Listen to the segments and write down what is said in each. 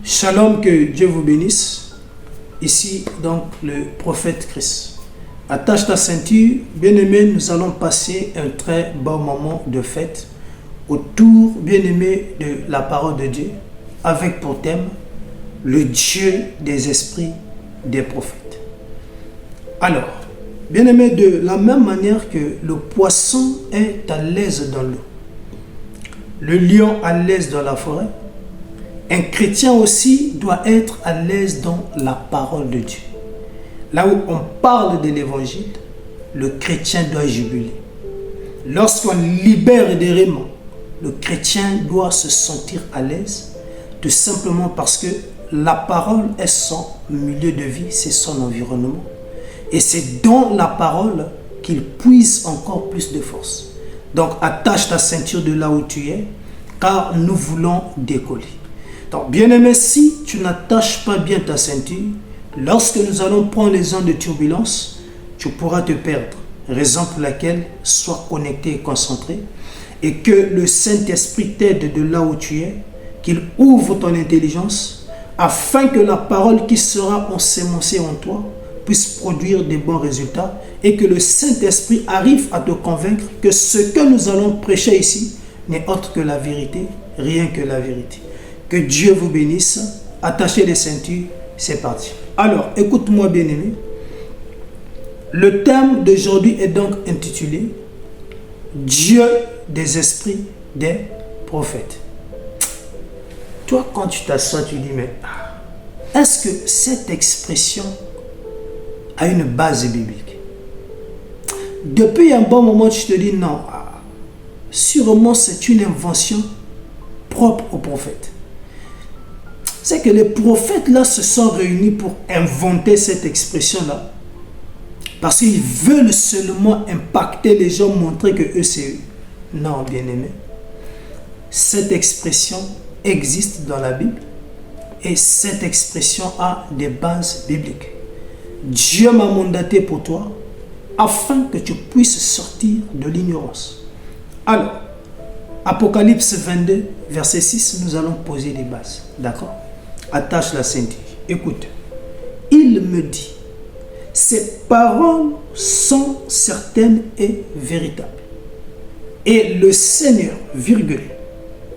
Shalom, que Dieu vous bénisse. Ici donc le prophète Christ. Attache ta ceinture, bien-aimé, nous allons passer un très bon moment de fête autour, bien-aimé, de la parole de Dieu, avec pour thème le Dieu des esprits des prophètes. Alors, bien-aimé, de la même manière que le poisson est à l'aise dans l'eau, le lion à l'aise dans la forêt, un chrétien aussi doit être à l'aise dans la parole de Dieu. Là où on parle de l'évangile, le chrétien doit jubiler. Lorsqu'on libère des rémants, le chrétien doit se sentir à l'aise, tout simplement parce que la parole est son milieu de vie, c'est son environnement. Et c'est dans la parole qu'il puise encore plus de force. Donc attache ta ceinture de là où tu es, car nous voulons décoller. Donc, bien-aimé, si tu n'attaches pas bien ta ceinture, lorsque nous allons prendre les ondes de turbulence, tu pourras te perdre. Raison pour laquelle, sois connecté et concentré, et que le Saint-Esprit t'aide de là où tu es, qu'il ouvre ton intelligence, afin que la parole qui sera ensemencée en toi puisse produire des bons résultats, et que le Saint-Esprit arrive à te convaincre que ce que nous allons prêcher ici n'est autre que la vérité, rien que la vérité. Que Dieu vous bénisse. Attachez les ceintures, c'est parti. Alors, écoute-moi bien-aimé. Le thème d'aujourd'hui est donc intitulé Dieu des esprits des prophètes. Toi, quand tu t'assois, tu dis, mais est-ce que cette expression a une base biblique? Depuis un bon moment, tu te dis, non, sûrement c'est une invention propre aux prophètes. C'est que les prophètes là se sont réunis pour inventer cette expression-là. Parce qu'ils veulent seulement impacter les gens, montrer que eux c'est eux. Non, bien-aimé. Cette expression existe dans la Bible et cette expression a des bases bibliques. Dieu m'a mandaté pour toi afin que tu puisses sortir de l'ignorance. Alors, Apocalypse 22, verset 6, nous allons poser des bases. D'accord? Attache la ceinture. Écoute. Il me dit, ces paroles sont certaines et véritables. Et le Seigneur, virgule,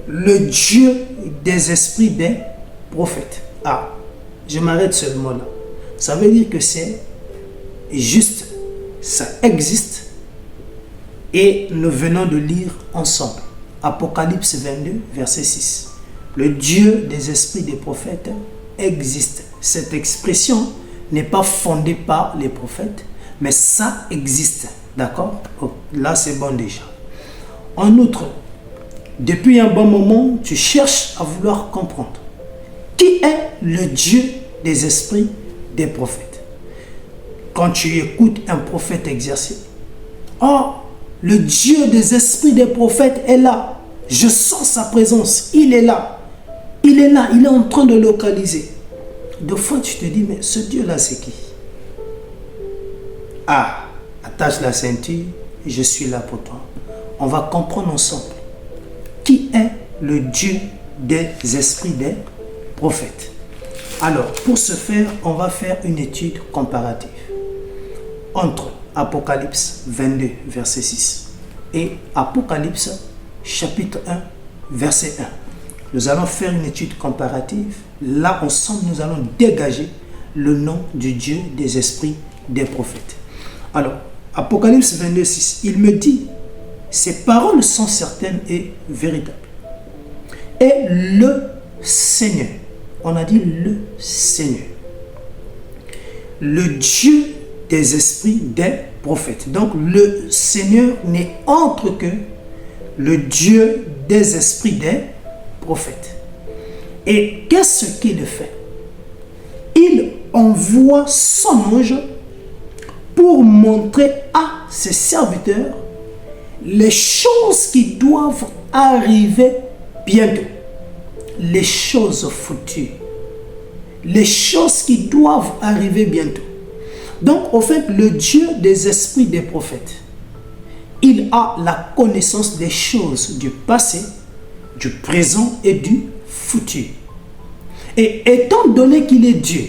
le Dieu des esprits des prophètes. Ah, je m'arrête seulement là. Ça veut dire que c'est juste, ça existe. Et nous venons de lire ensemble. Apocalypse 22, verset 6. Le Dieu des esprits des prophètes existe. Cette expression n'est pas fondée par les prophètes, mais ça existe. D'accord? Là, c'est bon déjà. En outre, depuis un bon moment, tu cherches à vouloir comprendre qui est le Dieu des esprits des prophètes. Quand tu écoutes un prophète exercer, oh, le Dieu des esprits des prophètes est là. Je sens sa présence. Il est là. Il est là. Il est en train de localiser. Deux fois, tu te dis, mais ce Dieu-là, c'est qui? Ah, attache la ceinture. Je suis là pour toi. On va comprendre ensemble qui est le Dieu des esprits des prophètes. Alors, pour ce faire, on va faire une étude comparative entre Apocalypse 22, verset 6 et Apocalypse chapitre 1, verset 1. Nous allons faire une étude comparative. Là, ensemble, nous allons dégager le nom du Dieu des esprits des prophètes. Alors, Apocalypse 22, 6, il me dit, ces paroles sont certaines et véritables. Et le Seigneur, on a dit le Seigneur, le Dieu des esprits des prophètes. Donc, le Seigneur n'est autre que le Dieu des esprits des prophètes. Et qu'est-ce qu'il fait? Il envoie son ange pour montrer à ses serviteurs les choses qui doivent arriver bientôt. Les choses futures. Les choses qui doivent arriver bientôt. Donc, au fait, le Dieu des esprits des prophètes, il a la connaissance des choses du passé, du présent et du futur. Et étant donné qu'il est Dieu,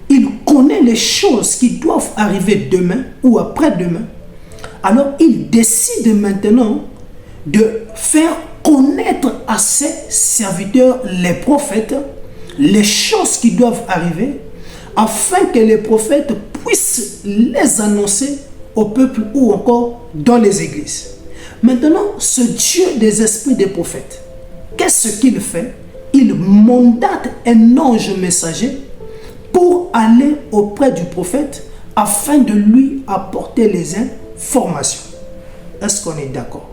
il connaît les choses qui doivent arriver demain ou après-demain. Alors il décide maintenant de faire connaître à ses serviteurs, les prophètes, les choses qui doivent arriver, afin que les prophètes puissent les annoncer au peuple ou encore dans les églises. Maintenant, ce Dieu des esprits des prophètes, qu'est-ce qu'il fait? Il mandate un ange messager pour aller auprès du prophète afin de lui apporter les informations. Est-ce qu'on est d'accord?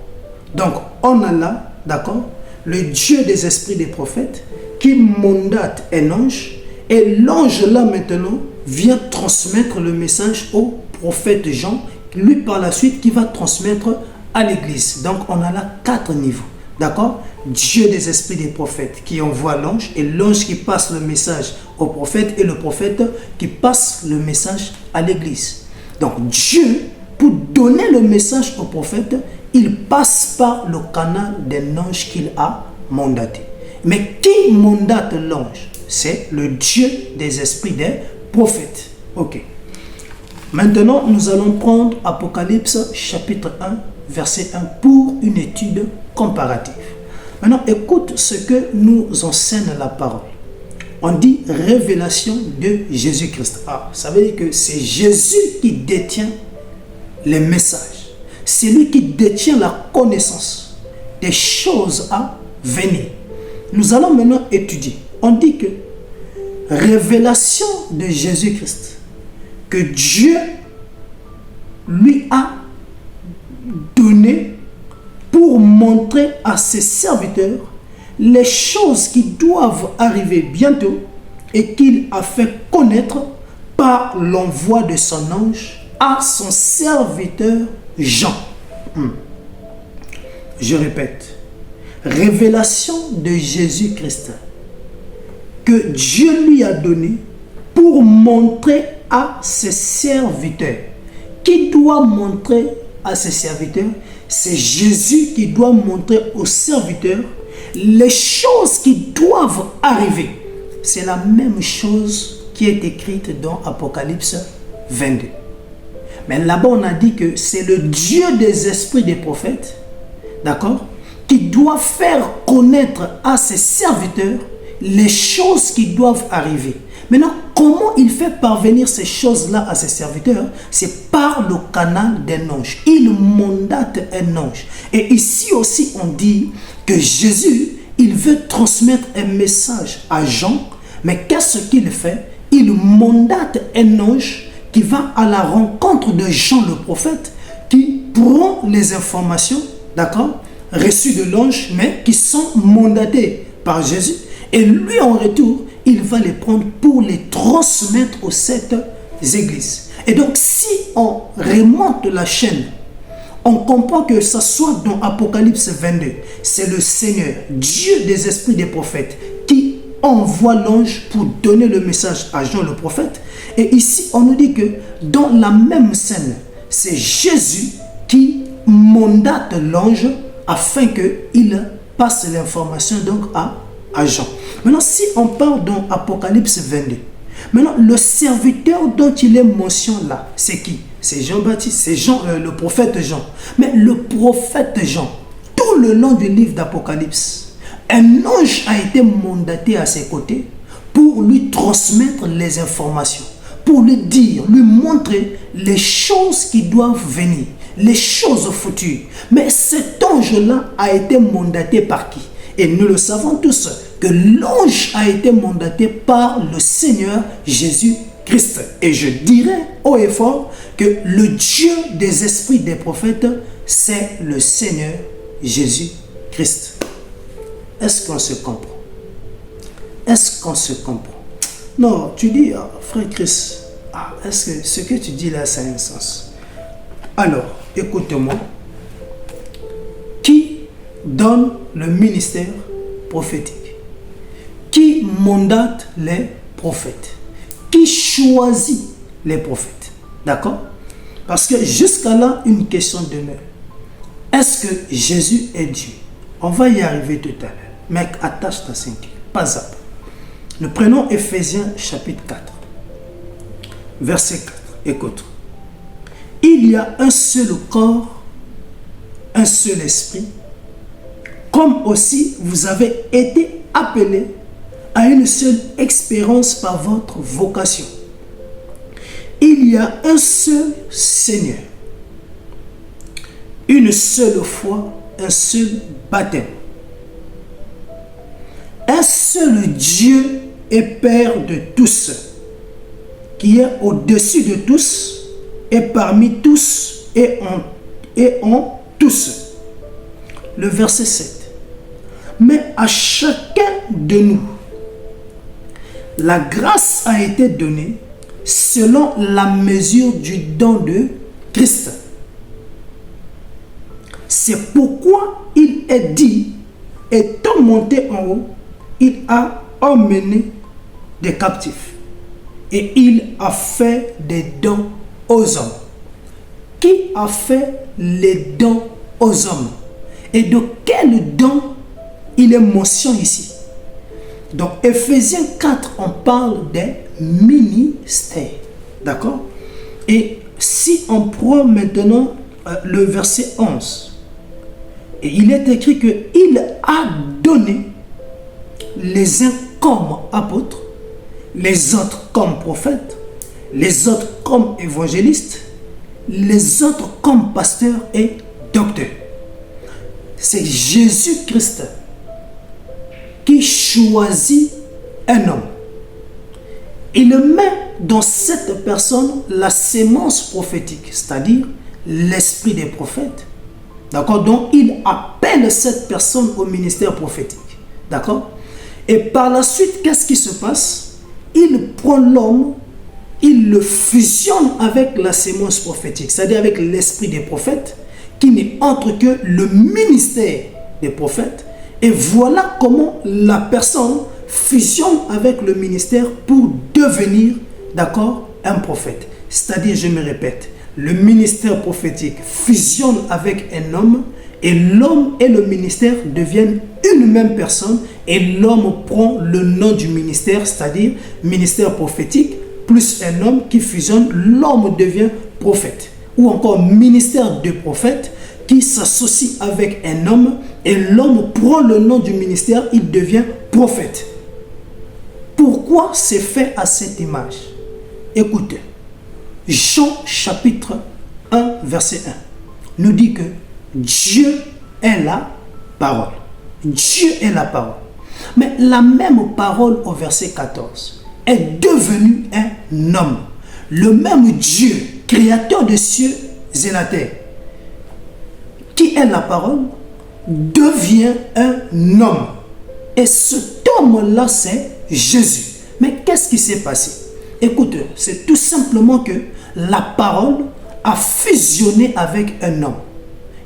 Donc, on a là, d'accord, le Dieu des esprits des prophètes qui mandate un ange, et l'ange là maintenant vient transmettre le message au prophète Jean, lui par la suite qui va transmettre à l'église. Donc, on a là 4 niveaux, d'accord? Dieu des esprits des prophètes qui envoie l'ange, et l'ange qui passe le message au prophète, et le prophète qui passe le message à l'église. Donc Dieu, pour donner le message au prophète, il passe par le canal d'un ange qu'il a mandaté. Mais qui mandate l'ange? C'est le Dieu des esprits des prophètes. Ok. Maintenant, nous allons prendre Apocalypse chapitre 1, verset 1 pour une étude comparative. Maintenant, écoute ce que nous enseigne la parole. On dit révélation de Jésus-Christ. Ah, ça veut dire que c'est Jésus qui détient les messages. C'est lui qui détient la connaissance des choses à venir. Nous allons maintenant étudier. On dit que révélation de Jésus-Christ, que Dieu lui a donné pour montrer à ses serviteurs les choses qui doivent arriver bientôt et qu'il a fait connaître par l'envoi de son ange à son serviteur Jean. Je répète, révélation de Jésus-Christ que Dieu lui a donné pour montrer à ses serviteurs. Qui doit montrer à ses serviteurs? C'est Jésus qui doit montrer aux serviteurs les choses qui doivent arriver. C'est la même chose qui est écrite dans Apocalypse 22. Mais là-bas, on a dit que c'est le Dieu des esprits des prophètes, d'accord, qui doit faire connaître à ses serviteurs les choses qui doivent arriver. Maintenant, comment il fait parvenir ces choses-là à ses serviteurs? C'est par le canal d'un ange. Il mandate un ange. Et ici aussi, on dit que Jésus, il veut transmettre un message à Jean. Mais qu'est-ce qu'il fait? Il mandate un ange qui va à la rencontre de Jean le prophète, qui prend les informations, d'accord, reçues de l'ange, mais qui sont mandatées par Jésus. Et lui, en retour, il va les prendre pour les transmettre aux 7 églises. Et donc, si on remonte la chaîne, on comprend que ça soit dans Apocalypse 22, c'est le Seigneur, Dieu des esprits des prophètes, qui envoie l'ange pour donner le message à Jean le prophète. Et ici, on nous dit que dans la même scène, c'est Jésus qui mandate l'ange afin qu'il passe l'information donc à Jean. Maintenant, si on part dans Apocalypse 22, maintenant, le serviteur dont il est mentionné là, c'est qui? C'est Jean-Baptiste, c'est Jean, le prophète Jean. Mais le prophète Jean, tout le long du livre d'Apocalypse, un ange a été mandaté à ses côtés pour lui transmettre les informations, pour lui dire, lui montrer les choses qui doivent venir, les choses futures. Mais cet ange-là a été mandaté par qui? Et nous le savons tous, que l'ange a été mandaté par le Seigneur Jésus-Christ. Et je dirais haut et fort que le Dieu des esprits des prophètes, c'est le Seigneur Jésus-Christ. Est-ce qu'on se comprend? Est-ce qu'on se comprend? Non, tu dis, frère Christ, est-ce que ce que tu dis là, ça a un sens? Alors, écoute-moi. Qui donne le ministère prophétique? Qui mandate les prophètes? Qui choisit les prophètes? D'accord? Parce que jusqu'à là, une question demeure. Est-ce que Jésus est Dieu? On va y arriver tout à l'heure. Mec, attache ta ceinture. Pas à pas. Nous prenons Éphésiens chapitre 4, verset 4. Écoute. Il y a un seul corps, un seul esprit, comme aussi vous avez été appelés à une seule expérience par votre vocation. Il y a un seul Seigneur, une seule foi, un seul baptême, un seul Dieu et Père de tous, qui est au-dessus de tous et parmi tous et en tous. Le verset 7. Mais à chacun de nous, la grâce a été donnée selon la mesure du don de Christ. C'est pourquoi il est dit, étant monté en haut, il a emmené des captifs et il a fait des dons aux hommes. Qui a fait les dons aux hommes? Et de quel don il est mentionné ici? Donc, Éphésiens 4, on parle des ministères. D'accord? Et si on prend maintenant le verset 11, et il est écrit qu'il a donné les uns comme apôtres, les autres comme prophètes, les autres comme évangélistes, les autres comme pasteurs et docteurs. C'est Jésus-Christ qui choisit un homme. Il met dans cette personne la sémence prophétique, c'est-à-dire l'esprit des prophètes. D'accord? Donc, il appelle cette personne au ministère prophétique. D'accord? Et par la suite, qu'est-ce qui se passe? Il prend l'homme, il le fusionne avec la sémence prophétique, c'est-à-dire avec l'esprit des prophètes, qui n'est autre que le ministère des prophètes. Et voilà comment la personne fusionne avec le ministère pour devenir, d'accord, un prophète. C'est-à-dire, je me répète, le ministère prophétique fusionne avec un homme et l'homme et le ministère deviennent une même personne et l'homme prend le nom du ministère, c'est-à-dire ministère prophétique, plus un homme qui fusionne, l'homme devient prophète. Ou encore ministère de prophète qui s'associe avec un homme et l'homme prend le nom du ministère, il devient prophète. Pourquoi c'est fait à cette image? Écoutez, Jean chapitre 1 verset 1 nous dit que Dieu est la parole. Dieu est la parole. Mais la même parole au verset 14 est devenue un homme. Le même Dieu, créateur des cieux et la terre, qui est la parole, devient un homme. Et cet homme-là, c'est Jésus. Mais qu'est-ce qui s'est passé? Écoutez, c'est tout simplement que la parole a fusionné avec un homme.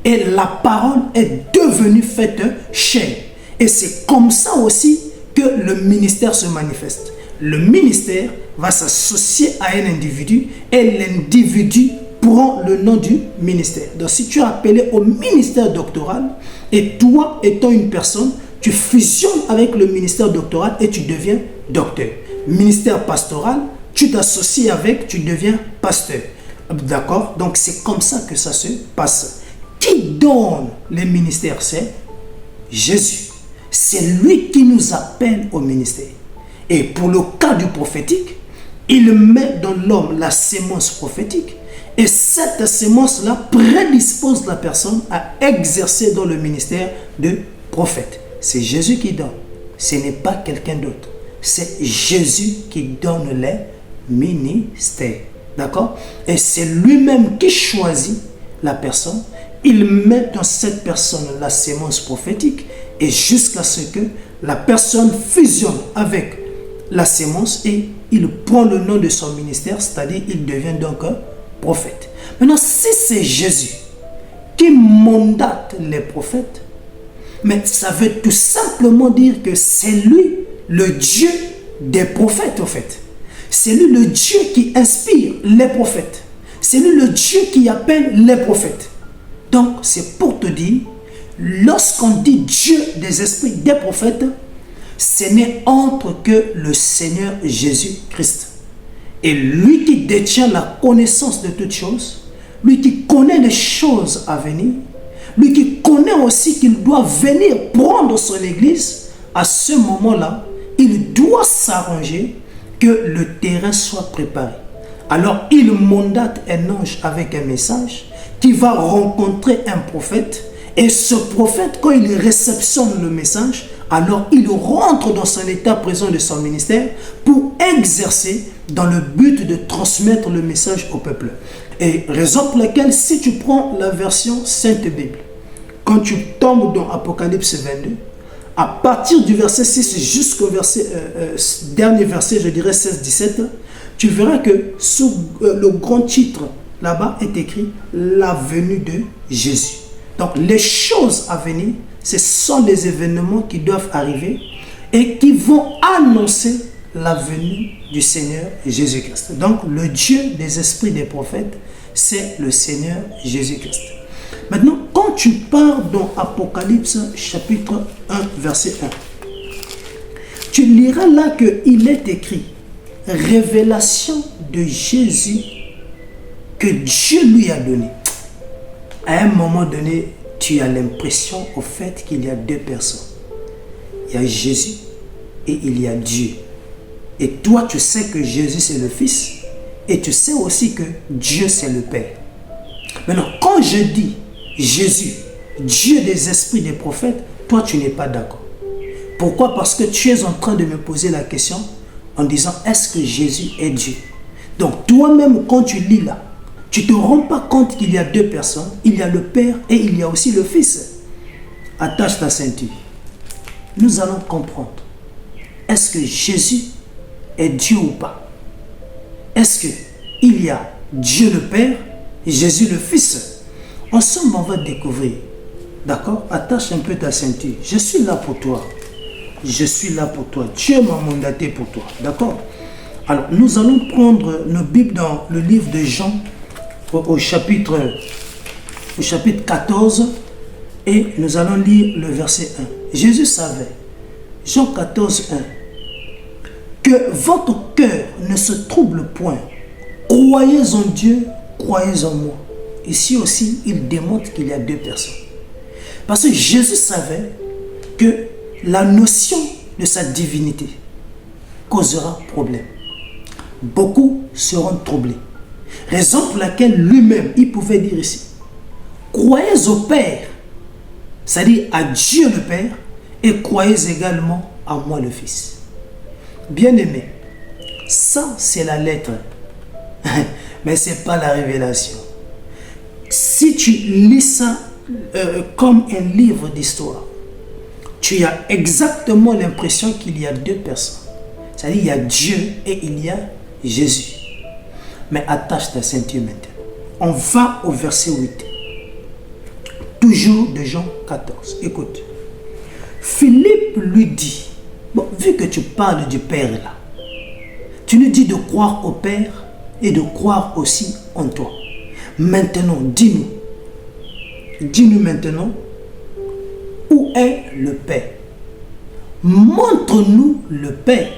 Et la parole est devenue faite chair. Et c'est comme ça aussi que le ministère se manifeste. Le ministère va s'associer à un individu et l'individu prend le nom du ministère. Donc si tu es appelé au ministère doctoral et toi étant une personne, tu fusionnes avec le ministère doctoral et tu deviens docteur. Ministère pastoral, tu t'associes avec, tu deviens pasteur. D'accord? Donc c'est comme ça que ça se passe. Qui donne les ministères? C'est Jésus. C'est lui qui nous appelle au ministère. Et pour le cas du prophétique, il met dans l'homme la sémence prophétique. Et cette sémence-là prédispose la personne à exercer dans le ministère de prophète. C'est Jésus qui donne. Ce n'est pas quelqu'un d'autre. C'est Jésus qui donne les ministères. D'accord? Et c'est lui-même qui choisit la personne. Il met dans cette personne la sémence prophétique. Et jusqu'à ce que la personne fusionne avec la sémence et il prend le nom de son ministère, c'est-à-dire il devient donc un prophète. Maintenant, si c'est Jésus qui mandate les prophètes, mais ça veut tout simplement dire que c'est lui le Dieu des prophètes, en fait. C'est lui le Dieu qui inspire les prophètes. C'est lui le Dieu qui appelle les prophètes. Donc, c'est pour te dire, lorsqu'on dit Dieu des esprits des prophètes, ce n'est autre que le Seigneur Jésus-Christ. Et lui qui détient la connaissance de toutes choses, lui qui connaît les choses à venir, lui qui connaît aussi qu'il doit venir prendre son église, à ce moment-là, il doit s'arranger que le terrain soit préparé. Alors il mandate un ange avec un message qui va rencontrer un prophète, et ce prophète, quand il réceptionne le message, alors il rentre dans son état présent de son ministère pour exercer dans le but de transmettre le message au peuple. Et raison pour laquelle, si tu prends la version Sainte Bible, quand tu tombes dans Apocalypse 22, à partir du verset 6 jusqu'au dernier verset, je dirais 16-17, tu verras que sous le grand titre, là-bas est écrit « La venue de Jésus ». Donc les choses à venir, ce sont les événements qui doivent arriver et qui vont annoncer la venue du Seigneur Jésus-Christ. Donc le Dieu des esprits des prophètes, c'est le Seigneur Jésus-Christ. Maintenant, quand tu pars dans Apocalypse chapitre 1, verset 1, tu liras là qu'il est écrit « Révélation de Jésus que Dieu lui a donné ». À un moment donné, tu as l'impression au fait qu'il y a deux personnes. Il y a Jésus et il y a Dieu. Et toi, tu sais que Jésus, c'est le Fils. Et tu sais aussi que Dieu, c'est le Père. Maintenant, quand je dis Jésus, Dieu des esprits des prophètes, toi, tu n'es pas d'accord. Pourquoi? Parce que tu es en train de me poser la question en disant, est-ce que Jésus est Dieu? Donc, toi-même, quand tu lis là, tu ne te rends pas compte qu'il y a deux personnes. Il y a le Père et il y a aussi le Fils. Attache ta ceinture. Nous allons comprendre. Est-ce que Jésus est Dieu ou pas? Est-ce qu'il y a Dieu le Père et Jésus le Fils? Ensemble, on va découvrir. D'accord? Attache un peu ta ceinture. Je suis là pour toi. Je suis là pour toi. Dieu m'a mandaté pour toi. D'accord? Alors, nous allons prendre nos Bibles dans le livre de Jean au chapitre 14 et nous allons lire le verset 1. Jésus savait, Jean 14, 1, que votre cœur ne se trouble point. Croyez en Dieu, croyez en moi. Ici aussi, il démontre qu'il y a deux personnes. Parce que Jésus savait que la notion de sa divinité causera problème. Beaucoup seront troublés. Raison pour laquelle lui-même, il pouvait dire ici, croyez au Père, c'est-à-dire à Dieu le Père, et croyez également à moi le Fils. Bien-aimé, ça c'est la lettre, mais ce n'est pas la révélation. Si tu lis ça comme un livre d'histoire, tu as exactement l'impression qu'il y a deux personnes. C'est-à-dire il y a Dieu et il y a Jésus. Mais attache ta ceinture maintenant. On va au verset 8. Toujours de Jean 14. Écoute. Philippe lui dit, bon, vu que tu parles du Père là, tu nous dis de croire au Père et de croire aussi en toi. Maintenant, dis-nous maintenant, où est le Père? Montre-nous le Père.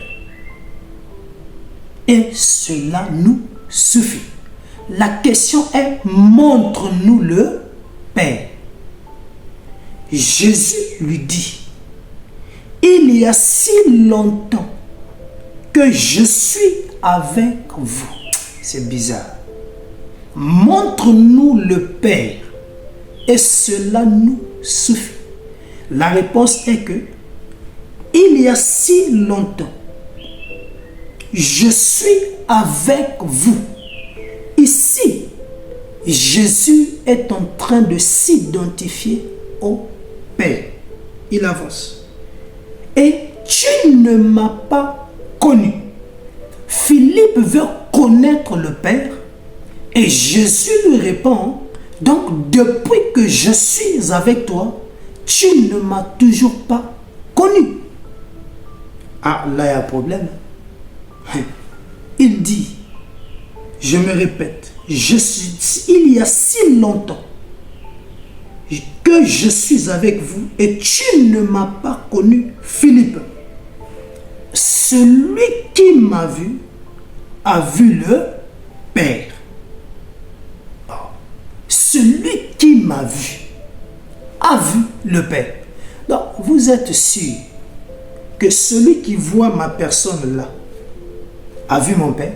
Et cela nous suffit. La question est, montre-nous le Père. Jésus lui dit, il y a si longtemps que je suis avec vous. C'est bizarre. Montre-nous le Père et cela nous suffit. La réponse est que il y a si longtemps, je suis avec vous. Ici, Jésus est en train de s'identifier au Père. Il avance. Et tu ne m'as pas connu. Philippe veut connaître le Père et Jésus lui répond, donc depuis que je suis avec toi, tu ne m'as toujours pas connu. Ah, là il y a un problème. Il dit, je me répète, il y a si longtemps que je suis avec vous et tu ne m'as pas connu, Philippe. celui qui m'a vu a vu le Père. Oh. Celui qui m'a vu a vu le Père. Donc, vous êtes sûr que celui qui voit ma personne là a vu mon Père?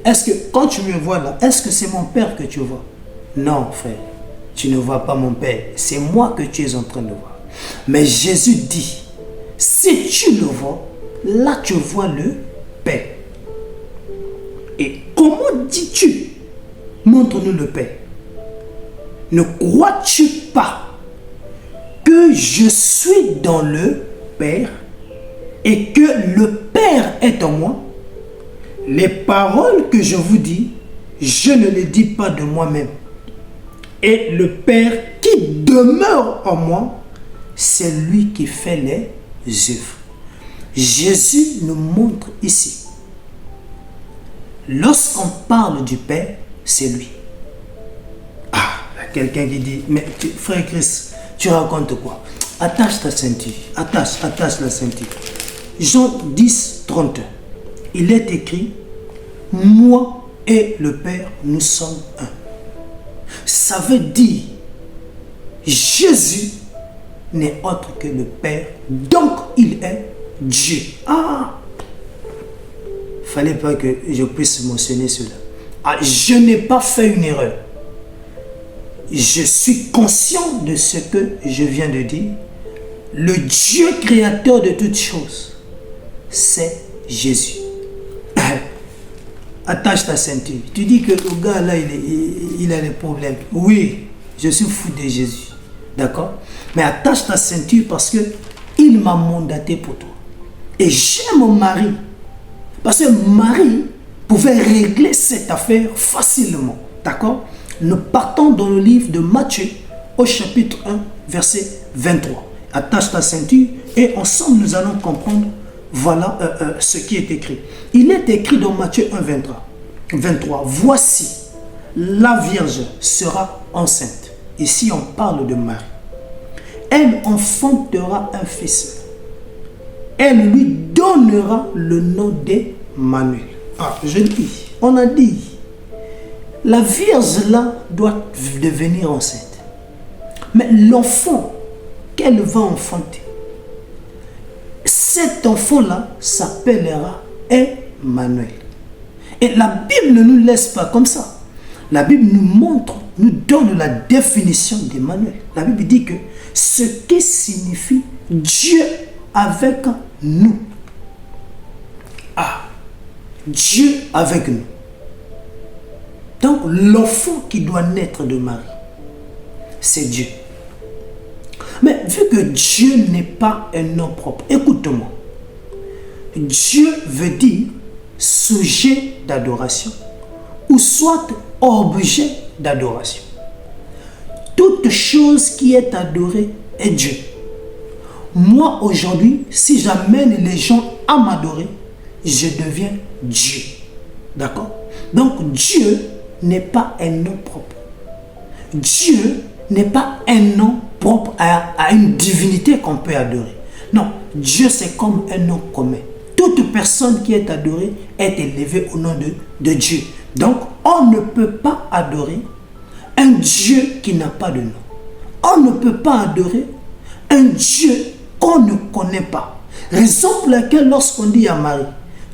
Est-ce que quand tu me vois là, est-ce que c'est mon Père que tu vois? Non, frère, tu ne vois pas mon Père. C'est moi que tu es en train de voir. Mais Jésus dit, si tu le vois, là tu vois le Père. Et comment dis-tu, montre-nous le Père? Ne crois-tu pas que je suis dans le Père et que le Père est en moi? Les paroles que je vous dis, je ne les dis pas de moi-même. Et le Père qui demeure en moi, c'est lui qui fait les œuvres. Jésus nous montre ici. Lorsqu'on parle du Père, c'est lui. Ah, il y a quelqu'un qui dit, mais frère Christ, tu racontes quoi? Attache ta ceinture, attache la ceinture. Jean 10, 31. Il est écrit, moi et le Père, nous sommes un. Ça veut dire, Jésus n'est autre que le Père, donc il est Dieu. Ah, fallait pas que je puisse mentionner cela. Ah, je n'ai pas fait une erreur. Je suis conscient de ce que je viens de dire. Le Dieu créateur de toutes choses, c'est Jésus. Attache ta ceinture. Tu dis que le gars là, il a des problèmes. Oui, je suis fou de Jésus. D'accord? Mais attache ta ceinture parce que il m'a mandaté pour toi. Et j'aime mon mari. Parce que Marie pouvait régler cette affaire facilement. D'accord? Nous partons dans le livre de Matthieu au chapitre 1, verset 23. Attache ta ceinture et ensemble nous allons comprendre. Voilà ce qui est écrit. Il est écrit dans Matthieu 1, 23. Voici, la Vierge sera enceinte. Ici, on parle de Marie. Elle enfantera un fils. Elle lui donnera le nom d'Emmanuel. Ah, je dis, on a dit, la Vierge là doit devenir enceinte. Mais l'enfant qu'elle va enfanter, cet enfant-là s'appellera Emmanuel. Et la Bible ne nous laisse pas comme ça. La Bible nous montre, nous donne la définition d'Emmanuel. La Bible dit que ce qui signifie Dieu avec nous. Ah, Dieu avec nous. Donc l'enfant qui doit naître de Marie, c'est Dieu. Mais vu que Dieu n'est pas un nom propre, écoute-moi. Dieu veut dire sujet d'adoration ou soit objet d'adoration. Toute chose qui est adorée est Dieu. Moi aujourd'hui, si j'amène les gens à m'adorer, je deviens Dieu. D'accord? Donc Dieu n'est pas un nom propre. Dieu n'est pas un nom propre à une divinité qu'on peut adorer. Non, Dieu c'est comme un nom commun. Toute personne qui est adorée est élevée au nom de Dieu. Donc, on ne peut pas adorer un Dieu qui n'a pas de nom. On ne peut pas adorer un Dieu qu'on ne connaît pas. Raison pour laquelle lorsqu'on dit à Marie,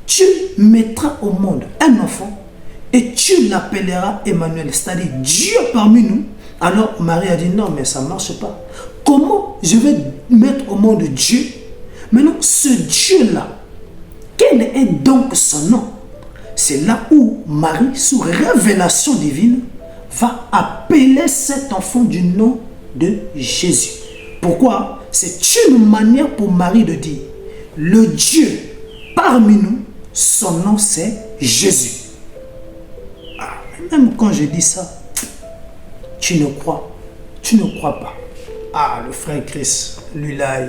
tu mettras au monde un enfant et tu l'appelleras Emmanuel, c'est-à-dire Dieu parmi nous. Alors Marie a dit non, mais ça ne marche pas. Comment je vais mettre au monde Dieu? Maintenant, ce Dieu-là, quel est donc son nom? C'est là où Marie, sous révélation divine, va appeler cet enfant du nom de Jésus. Pourquoi? C'est une manière pour Marie de dire, le Dieu parmi nous, son nom c'est Jésus. Ah, même quand je dis ça, tu ne crois pas. Ah, le frère Christ, lui là,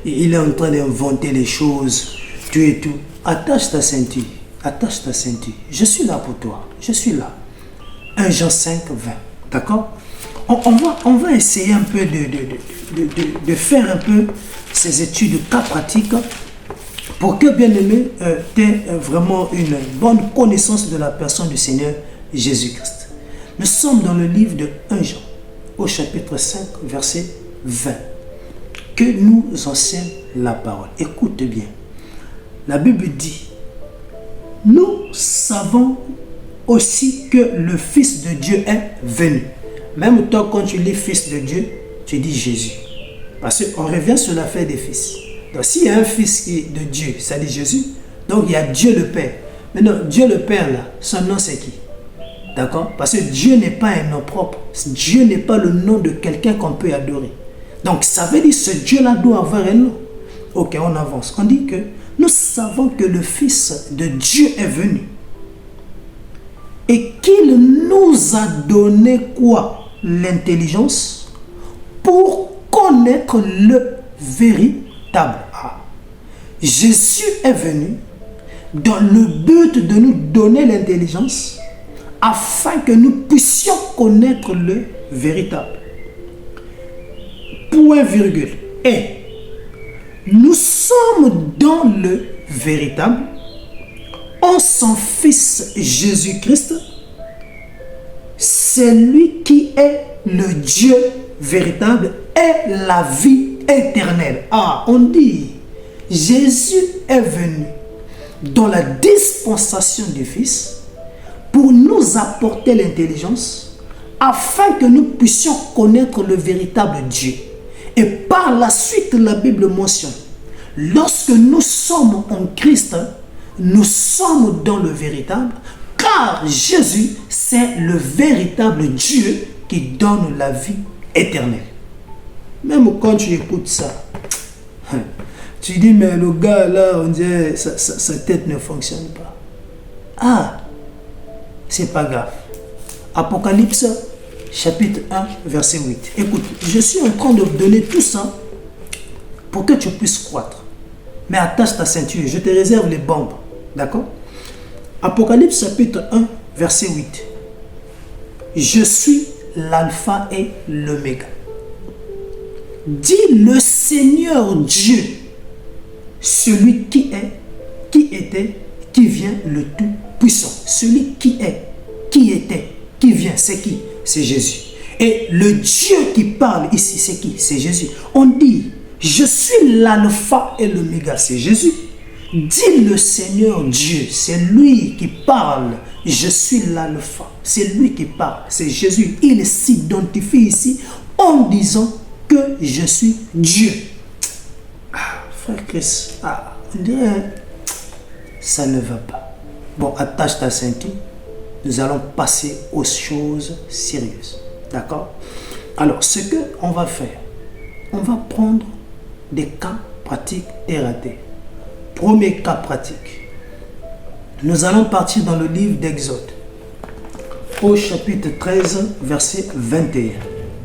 il est en train d'inventer les choses, tu et tout. Attache ta ceinture, attache ta ceinture. Je suis là pour toi, je suis là. 1 Jean 5, 20, d'accord? On va essayer un peu de faire un peu ces études de cas pratiques Pour que, bien-aimé, tu aies vraiment une bonne connaissance de la personne du Seigneur Jésus-Christ. Nous sommes dans le livre de 1 Jean, au chapitre 5, verset 20. Que nous enseigne la parole. Écoute bien. La Bible dit, nous savons aussi que le Fils de Dieu est venu. Même toi, quand tu lis Fils de Dieu, tu dis Jésus. Parce qu'on revient sur l'affaire des fils. Donc, s'il y a un fils de Dieu, ça dit Jésus. Donc, il y a Dieu le Père. Maintenant, Dieu le Père, là, son nom, c'est qui? D'accord? Parce que Dieu n'est pas un nom propre. Dieu n'est pas le nom de quelqu'un qu'on peut adorer. Donc, ça veut dire que ce Dieu-là doit avoir un nom. Ok, on avance. On dit que nous savons que le Fils de Dieu est venu. Et qu'il nous a donné quoi? L'intelligence pour connaître le véritable. Jésus est venu dans le but de nous donner l'intelligence afin que nous puissions connaître le véritable. Point virgule. Et nous sommes dans le véritable en son Fils Jésus-Christ. C'est lui qui est le Dieu véritable et la vie éternelle. On dit, Jésus est venu dans la dispensation du Fils pour nous apporter l'intelligence afin que nous puissions connaître le véritable Dieu. Et par la suite, la Bible mentionne, lorsque nous sommes en Christ, nous sommes dans le véritable, car Jésus, c'est le véritable Dieu qui donne la vie éternelle. Même quand tu écoutes ça, tu dis, mais le gars là, on dirait, sa tête ne fonctionne pas. C'est pas grave. Apocalypse, chapitre 1, verset 8. Écoute, je suis en train de donner tout ça pour que tu puisses croître. Mais attache ta ceinture, je te réserve les bombes. D'accord? Apocalypse, chapitre 1, verset 8. Je suis l'alpha et l'oméga. Dit le Seigneur Dieu, celui qui est, qui était, qui vient, le Tout-Puissant. Celui qui est, qui était, qui vient, c'est qui? C'est Jésus. Et le Dieu qui parle ici, c'est qui? C'est Jésus. On dit, je suis l'alpha et l'oméga, c'est Jésus. Dit le Seigneur Dieu, c'est lui qui parle. Je suis l'alpha. C'est lui qui parle. C'est Jésus. Il s'identifie ici en disant que je suis Dieu. Frère Christ, on dirait ça ne va pas. Bon, attache ta ceinture. Nous allons passer aux choses sérieuses. D'accord? Alors, ce qu'on va faire, on va prendre des cas pratiques terre à terre. Premier cas pratique. Nous allons partir dans le livre d'Exode, au chapitre 13, verset 21.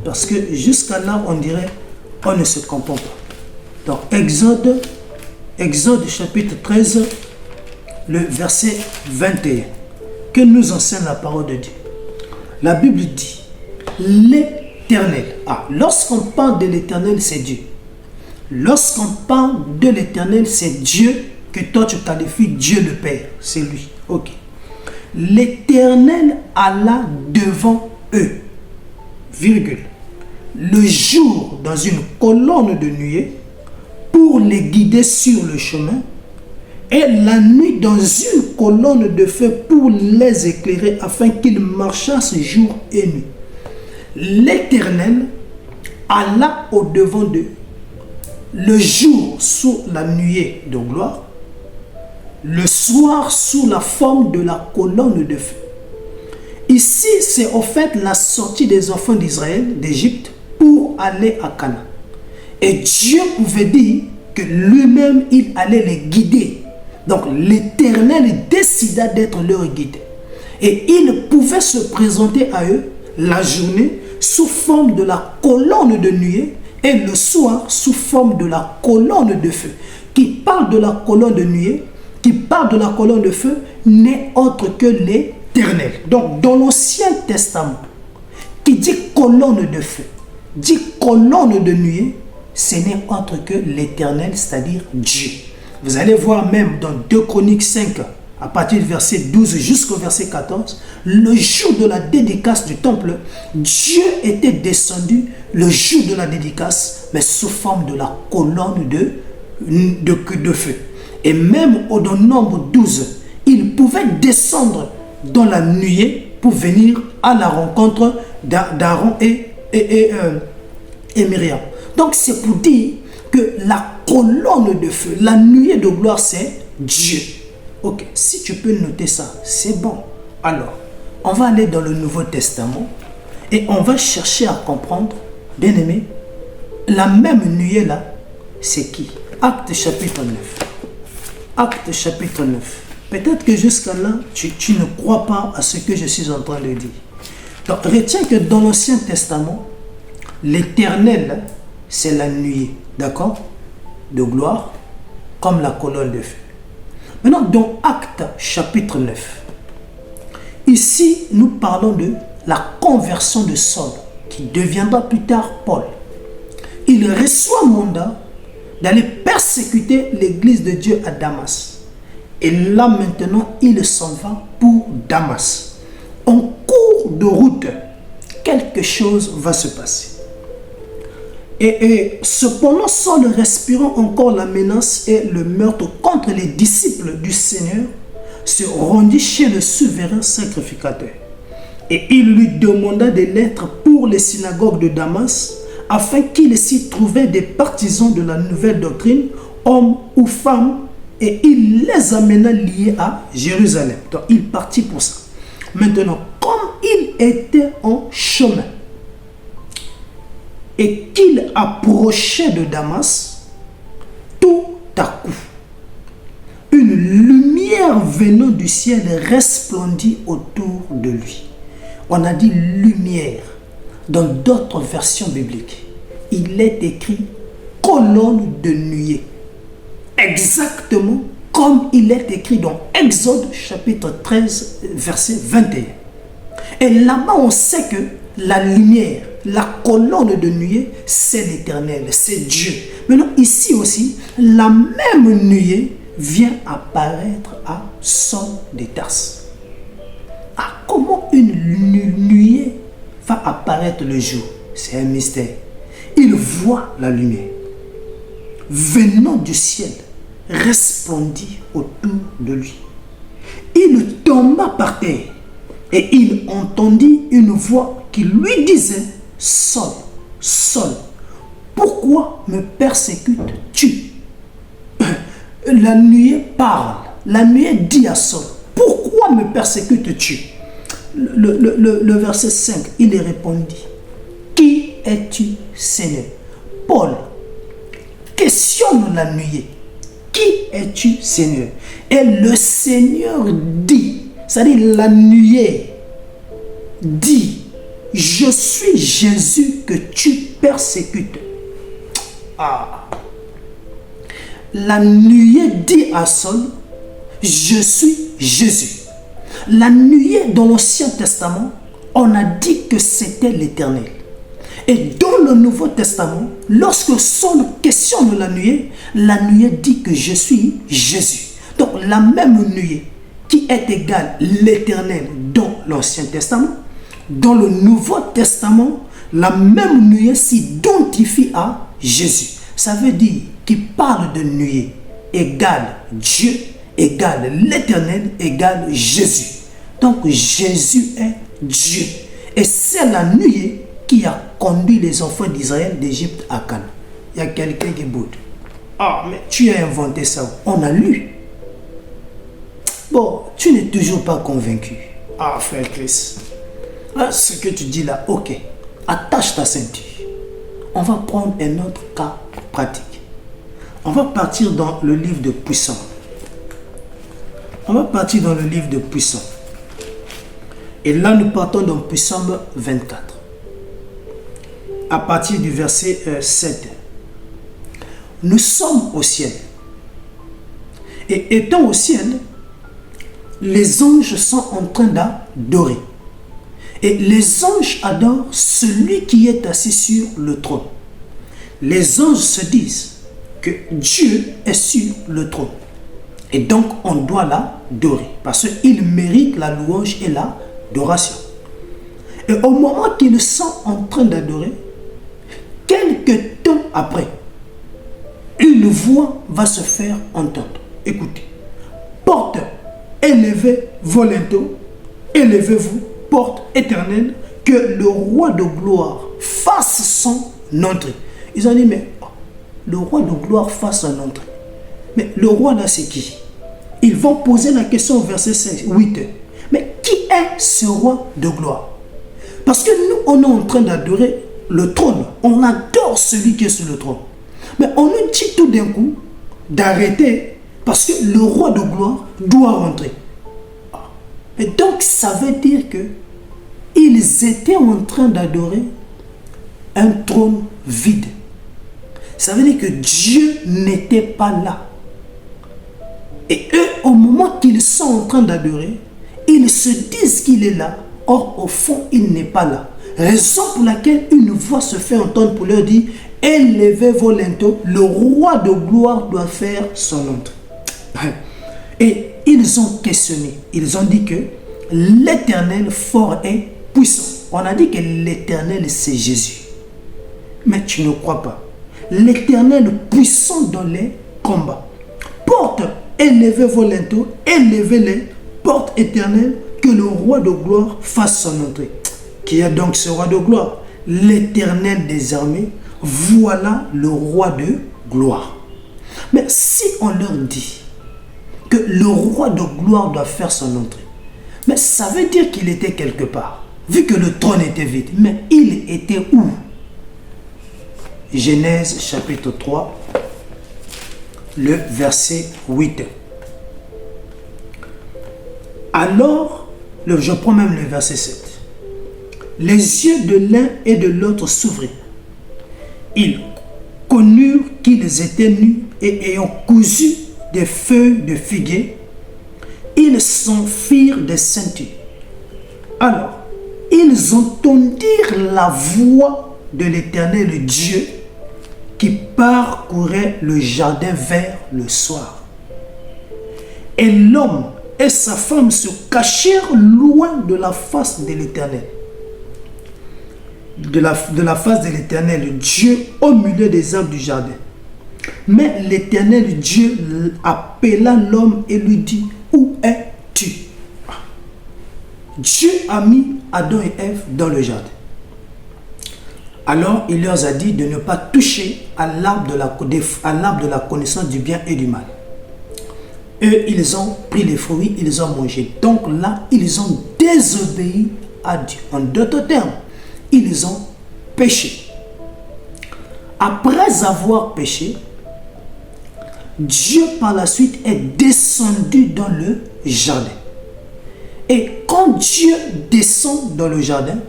Parce que jusqu'à là, on dirait, on ne se comprend pas. Donc, Exode chapitre 13, le verset 21. Que nous enseigne la parole de Dieu. La Bible dit, l'Éternel. Lorsqu'on parle de l'Éternel, c'est Dieu. Lorsqu'on parle de l'Éternel, c'est Dieu que toi tu qualifies Dieu le Père. C'est lui. Ok. L'Éternel alla devant eux, virgule, le jour dans une colonne de nuée pour les guider sur le chemin et la nuit dans une colonne de feu pour les éclairer afin qu'ils marchassent jour et nuit. L'Éternel alla au-devant d'eux, le jour sous la nuée de gloire, le soir sous la forme de la colonne de feu. Ici, c'est en fait la sortie des enfants d'Israël d'Égypte pour aller à Canaan. Et Dieu pouvait dire que lui-même, il allait les guider. Donc, l'Éternel décida d'être leur guide. Et il pouvait se présenter à eux la journée sous forme de la colonne de nuée et le soir sous forme de la colonne de feu. Qui parle de la colonne de nuée, qui parle de la colonne de feu, n'est autre que l'Éternel. Donc, dans l'Ancien Testament, qui dit colonne de feu, dit colonne de nuée, ce n'est autre que l'Éternel, c'est-à-dire Dieu. Vous allez voir même dans 2 Chroniques 5, à partir du verset 12 jusqu'au verset 14, le jour de la dédicace du temple, Dieu était descendu le jour de la dédicace, mais sous forme de la colonne de feu. Et même au nombre 12, il pouvait descendre dans la nuée pour venir à la rencontre d'Aaron et Myriam. Donc c'est pour dire que la colonne de feu, la nuée de gloire, c'est Dieu. Ok, si tu peux noter ça, c'est bon. Alors, on va aller dans le Nouveau Testament et on va chercher à comprendre, bien aimé, la même nuée là, c'est qui? Acte chapitre 9. Acte chapitre 9. Peut-être que jusqu'à là, tu ne crois pas à ce que je suis en train de dire. Donc, retiens que dans l'Ancien Testament, l'Éternel, c'est la nuée, d'accord, de gloire, comme la colonne de feu. Maintenant, dans Acte chapitre 9, ici, nous parlons de la conversion de Saul, qui deviendra plus tard Paul. Il reçoit mandat d'aller persécuter l'église de Dieu à Damas. Et là, maintenant, il s'en va pour Damas. En cours de route, quelque chose va se passer. Et cependant, Saul, respirant encore la menace et le meurtre contre les disciples du Seigneur, se rendit chez le souverain sacrificateur. Et il lui demanda des lettres pour les synagogues de Damas, afin qu'il s'y trouvait des partisans de la nouvelle doctrine, hommes ou femmes, et il les amena liés à Jérusalem. Donc il partit pour ça. Maintenant, comme il était en chemin, et qu'il approchait de Damas, tout à coup, une lumière venant du ciel resplendit autour de lui. On a dit lumière. Dans d'autres versions bibliques, il est écrit colonne de nuée. Exactement comme il est écrit dans Exode chapitre 13, verset 21. Et là-bas, on sait que la lumière, la colonne de nuée, c'est l'Éternel, c'est Dieu. Maintenant, ici aussi, la même nuée vient apparaître à Saul de Tarse. Ah, comment une nuée va apparaître le jour? C'est un mystère. Il voit la lumière venant du ciel, resplendit autour de lui. Il tomba par terre et il entendit une voix qui lui disait: Saul, Saul, pourquoi me persécutes-tu? La nuée parle. La nuée dit à Saul: pourquoi me persécutes-tu? Le verset 5, il répondit: qui es-tu, Seigneur? Paul questionne la nuée: qui es-tu, Seigneur? Et le Seigneur dit, c'est-à-dire la nuée dit: je suis Jésus que tu persécutes. Ah. La nuée dit à Saul: je suis Jésus. La nuée dans l'Ancien Testament, on a dit que c'était l'Éternel. Et dans le Nouveau Testament, lorsque Saul questionne la nuée dit que je suis Jésus. Donc la même nuée qui est égale l'Éternel dans l'Ancien Testament, dans le Nouveau Testament, la même nuée s'identifie à Jésus. Ça veut dire qu'il parle de nuée égale Dieu, égale l'Éternel, égale Jésus. Donc Jésus est Dieu. Et c'est la nuée qui a conduit les enfants d'Israël d'Égypte à Canaan. Il y a quelqu'un qui boude. Ah, mais tu as inventé ça. On a lu. Bon, tu n'es toujours pas convaincu. Ah, frère Chris. Ah, ce que tu dis là, ok. Attache ta ceinture. On va prendre un autre cas pratique. On va partir dans le livre de Puissant. On va partir dans le livre de Puissant. Et là, nous partons dans Psaume 24. À partir du verset 7. Nous sommes au ciel. Et étant au ciel, les anges sont en train d'adorer. Et les anges adorent celui qui est assis sur le trône. Les anges se disent: que Dieu est sur le trône. Et donc, on doit l'adorer. Parce qu'il mérite la louange et l'adoration. Et au moment qu'ils sont en train d'adorer, quelques temps après, une voix va se faire entendre. Écoutez. Porte, élevez vos linteaux, élevez-vous, porte éternelle, que le roi de gloire fasse son entrée. Ils ont dit, mais le roi de gloire fasse son entrée. Mais le roi là, c'est qui? Ils vont poser la question au verset 8. Mais qui est ce roi de gloire? Parce que nous, on est en train d'adorer le trône. On adore celui qui est sur le trône. Mais on nous dit tout d'un coup d'arrêter parce que le roi de gloire doit rentrer. Et donc, ça veut dire que ils étaient en train d'adorer un trône vide. Ça veut dire que Dieu n'était pas là. Et eux, au moment qu'ils sont en train d'adorer, ils se disent qu'il est là. Or, au fond, il n'est pas là. Raison pour laquelle une voix se fait entendre pour leur dire « Élevez vos linteaux, le roi de gloire doit faire son entrée. » Et ils ont questionné. Ils ont dit que l'Éternel fort et puissant. On a dit que l'Éternel, c'est Jésus. Mais tu ne crois pas. L'Éternel puissant dans les combats. Porte, élevez vos linteaux, élevez-les, porte éternelle, que le roi de gloire fasse son entrée. Qui est donc ce roi de gloire? L'Éternel des armées, voilà le roi de gloire. Mais si on leur dit que le roi de gloire doit faire son entrée, mais ça veut dire qu'il était quelque part, vu que le trône était vide. Mais il était où? Genèse chapitre 3, le verset 8. Alors, je prends même le verset 7. Les yeux de l'un et de l'autre s'ouvrirent. Ils connurent qu'ils étaient nus et ayant cousu des feuilles de figuier, ils s'enfirent des ceintures. Alors, ils entendirent la voix de l'Éternel Dieu qui parcourait le jardin vers le soir. Et l'homme et sa femme se cachèrent loin de la face de l'Éternel. De la face de l'Éternel Dieu au milieu des arbres du jardin. Mais l'Éternel Dieu appela l'homme et lui dit: où es-tu? Dieu a mis Adam et Ève dans le jardin. Alors il leur a dit de ne pas toucher à l'arbre de la connaissance du bien et du mal. Eux, ils ont pris les fruits, ils ont mangé. Donc là, ils ont désobéi à Dieu. En d'autres termes, ils ont péché. Après avoir péché, Dieu par la suite est descendu dans le jardin. Et quand Dieu descend dans le jardin,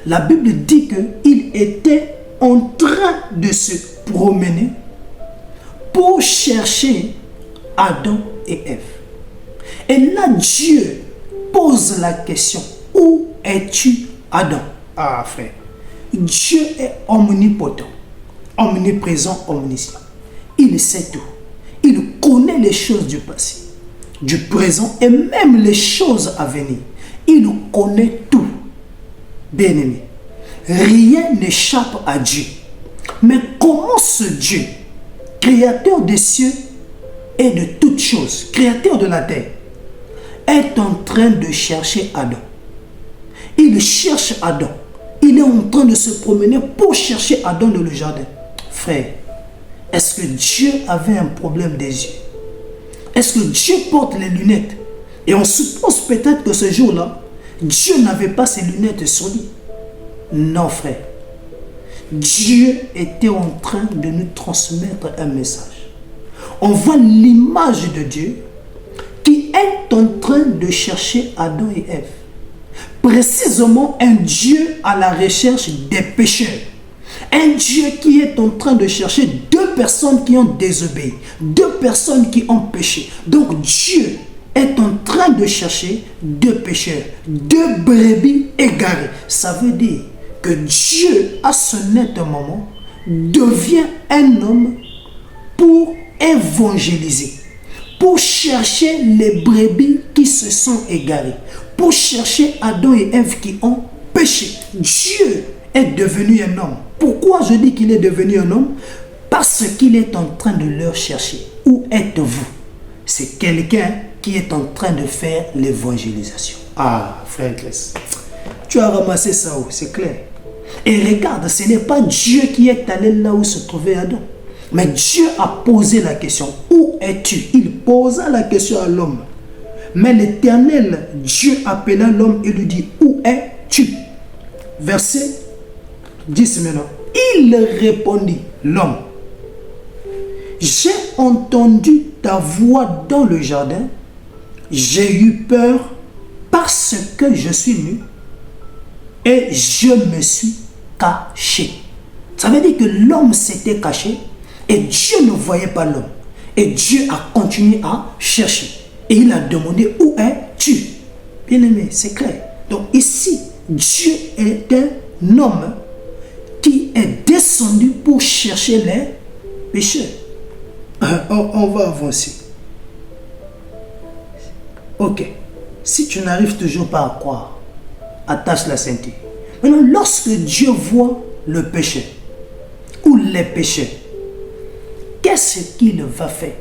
la Bible dit qu'il était en train de se promener pour chercher Adam et Ève. Et là, Dieu pose la question: où es-tu, Adam? Ah, frère, Dieu est omnipotent, omniprésent, omniscient. Il sait tout. Il connaît les choses du passé, du présent et même les choses à venir. Il connaît tout. Bien-aimé, rien n'échappe à Dieu. Mais comment ce Dieu, créateur des cieux et de toutes choses, créateur de la terre, est en train de chercher Adam? Il cherche Adam. Il est en train de se promener pour chercher Adam dans le jardin. Frère, est-ce que Dieu avait un problème des yeux? Est-ce que Dieu porte les lunettes? Et on suppose peut-être que ce jour-là, Dieu n'avait pas ses lunettes sur lui. Non, frère. Dieu était en train de nous transmettre un message. On voit l'image de Dieu qui est en train de chercher Adam et Ève. Précisément un Dieu à la recherche des pécheurs. Un Dieu qui est en train de chercher deux personnes qui ont désobéi, deux personnes qui ont péché. Donc Dieu est en train de chercher deux pécheurs, deux brebis égarées. Ça veut dire que Dieu, à ce net moment, devient un homme pour évangéliser, pour chercher les brebis qui se sont égarées, pour chercher Adam et Ève qui ont péché. Dieu est devenu un homme. Pourquoi je dis qu'il est devenu un homme? Parce qu'il est en train de leur chercher. Où êtes-vous? C'est quelqu'un qui est en train de faire l'évangélisation. Ah, frère Chris, tu as ramassé ça où? C'est clair. Et regarde, ce n'est pas Dieu qui est allé là où se trouvait Adam. Mais Dieu a posé la question. Où es-tu? Il posa la question à l'homme. Mais l'Éternel, Dieu appela l'homme et lui dit, où es-tu? Verset 10 maintenant. Il répondit, l'homme, j'ai entendu ta voix dans le jardin, j'ai eu peur parce que je suis nu et je me suis caché. Ça veut dire que l'homme s'était caché et Dieu ne voyait pas l'homme. Et Dieu a continué à chercher. Et il a demandé, où es-tu? Bien aimé, c'est clair. Donc ici, Dieu est un homme qui est descendu pour chercher les pécheurs. On va avancer. Ok. Si tu n'arrives toujours pas à croire, attache la ceinture. Maintenant, lorsque Dieu voit le péché ou les péchés, qu'est-ce qu'il va faire?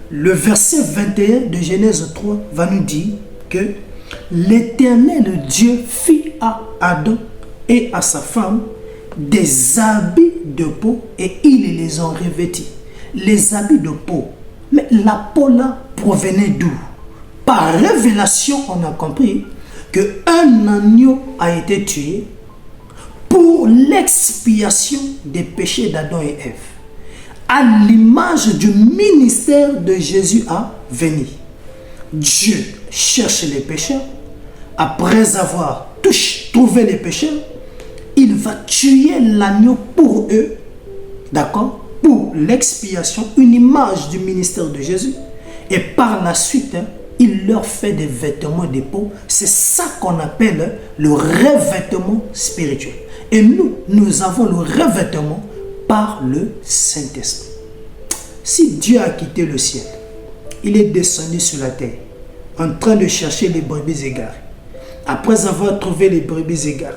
Le verset 21 de Genèse 3 va nous dire que l'Éternel Dieu fit à Adam et à sa femme des habits de peau et ils les ont revêtis. Les habits de peau. Mais la peau là provenait d'où? Par révélation, on a compris qu'un agneau a été tué pour l'expiation des péchés d'Adam et Ève, à l'image du ministère de Jésus à venir. Dieu cherche les pécheurs. Après avoir trouvé les pécheurs, il va tuer l'agneau pour eux, d'accord, pour l'expiation, une image du ministère de Jésus. Et par la suite, il leur fait des vêtements de peau. C'est ça qu'on appelle le revêtement spirituel. Et nous avons le revêtement par le Saint-Esprit. Si Dieu a quitté le ciel, il est descendu sur la terre, en train de chercher les brebis égarées. Après avoir trouvé les brebis égarées,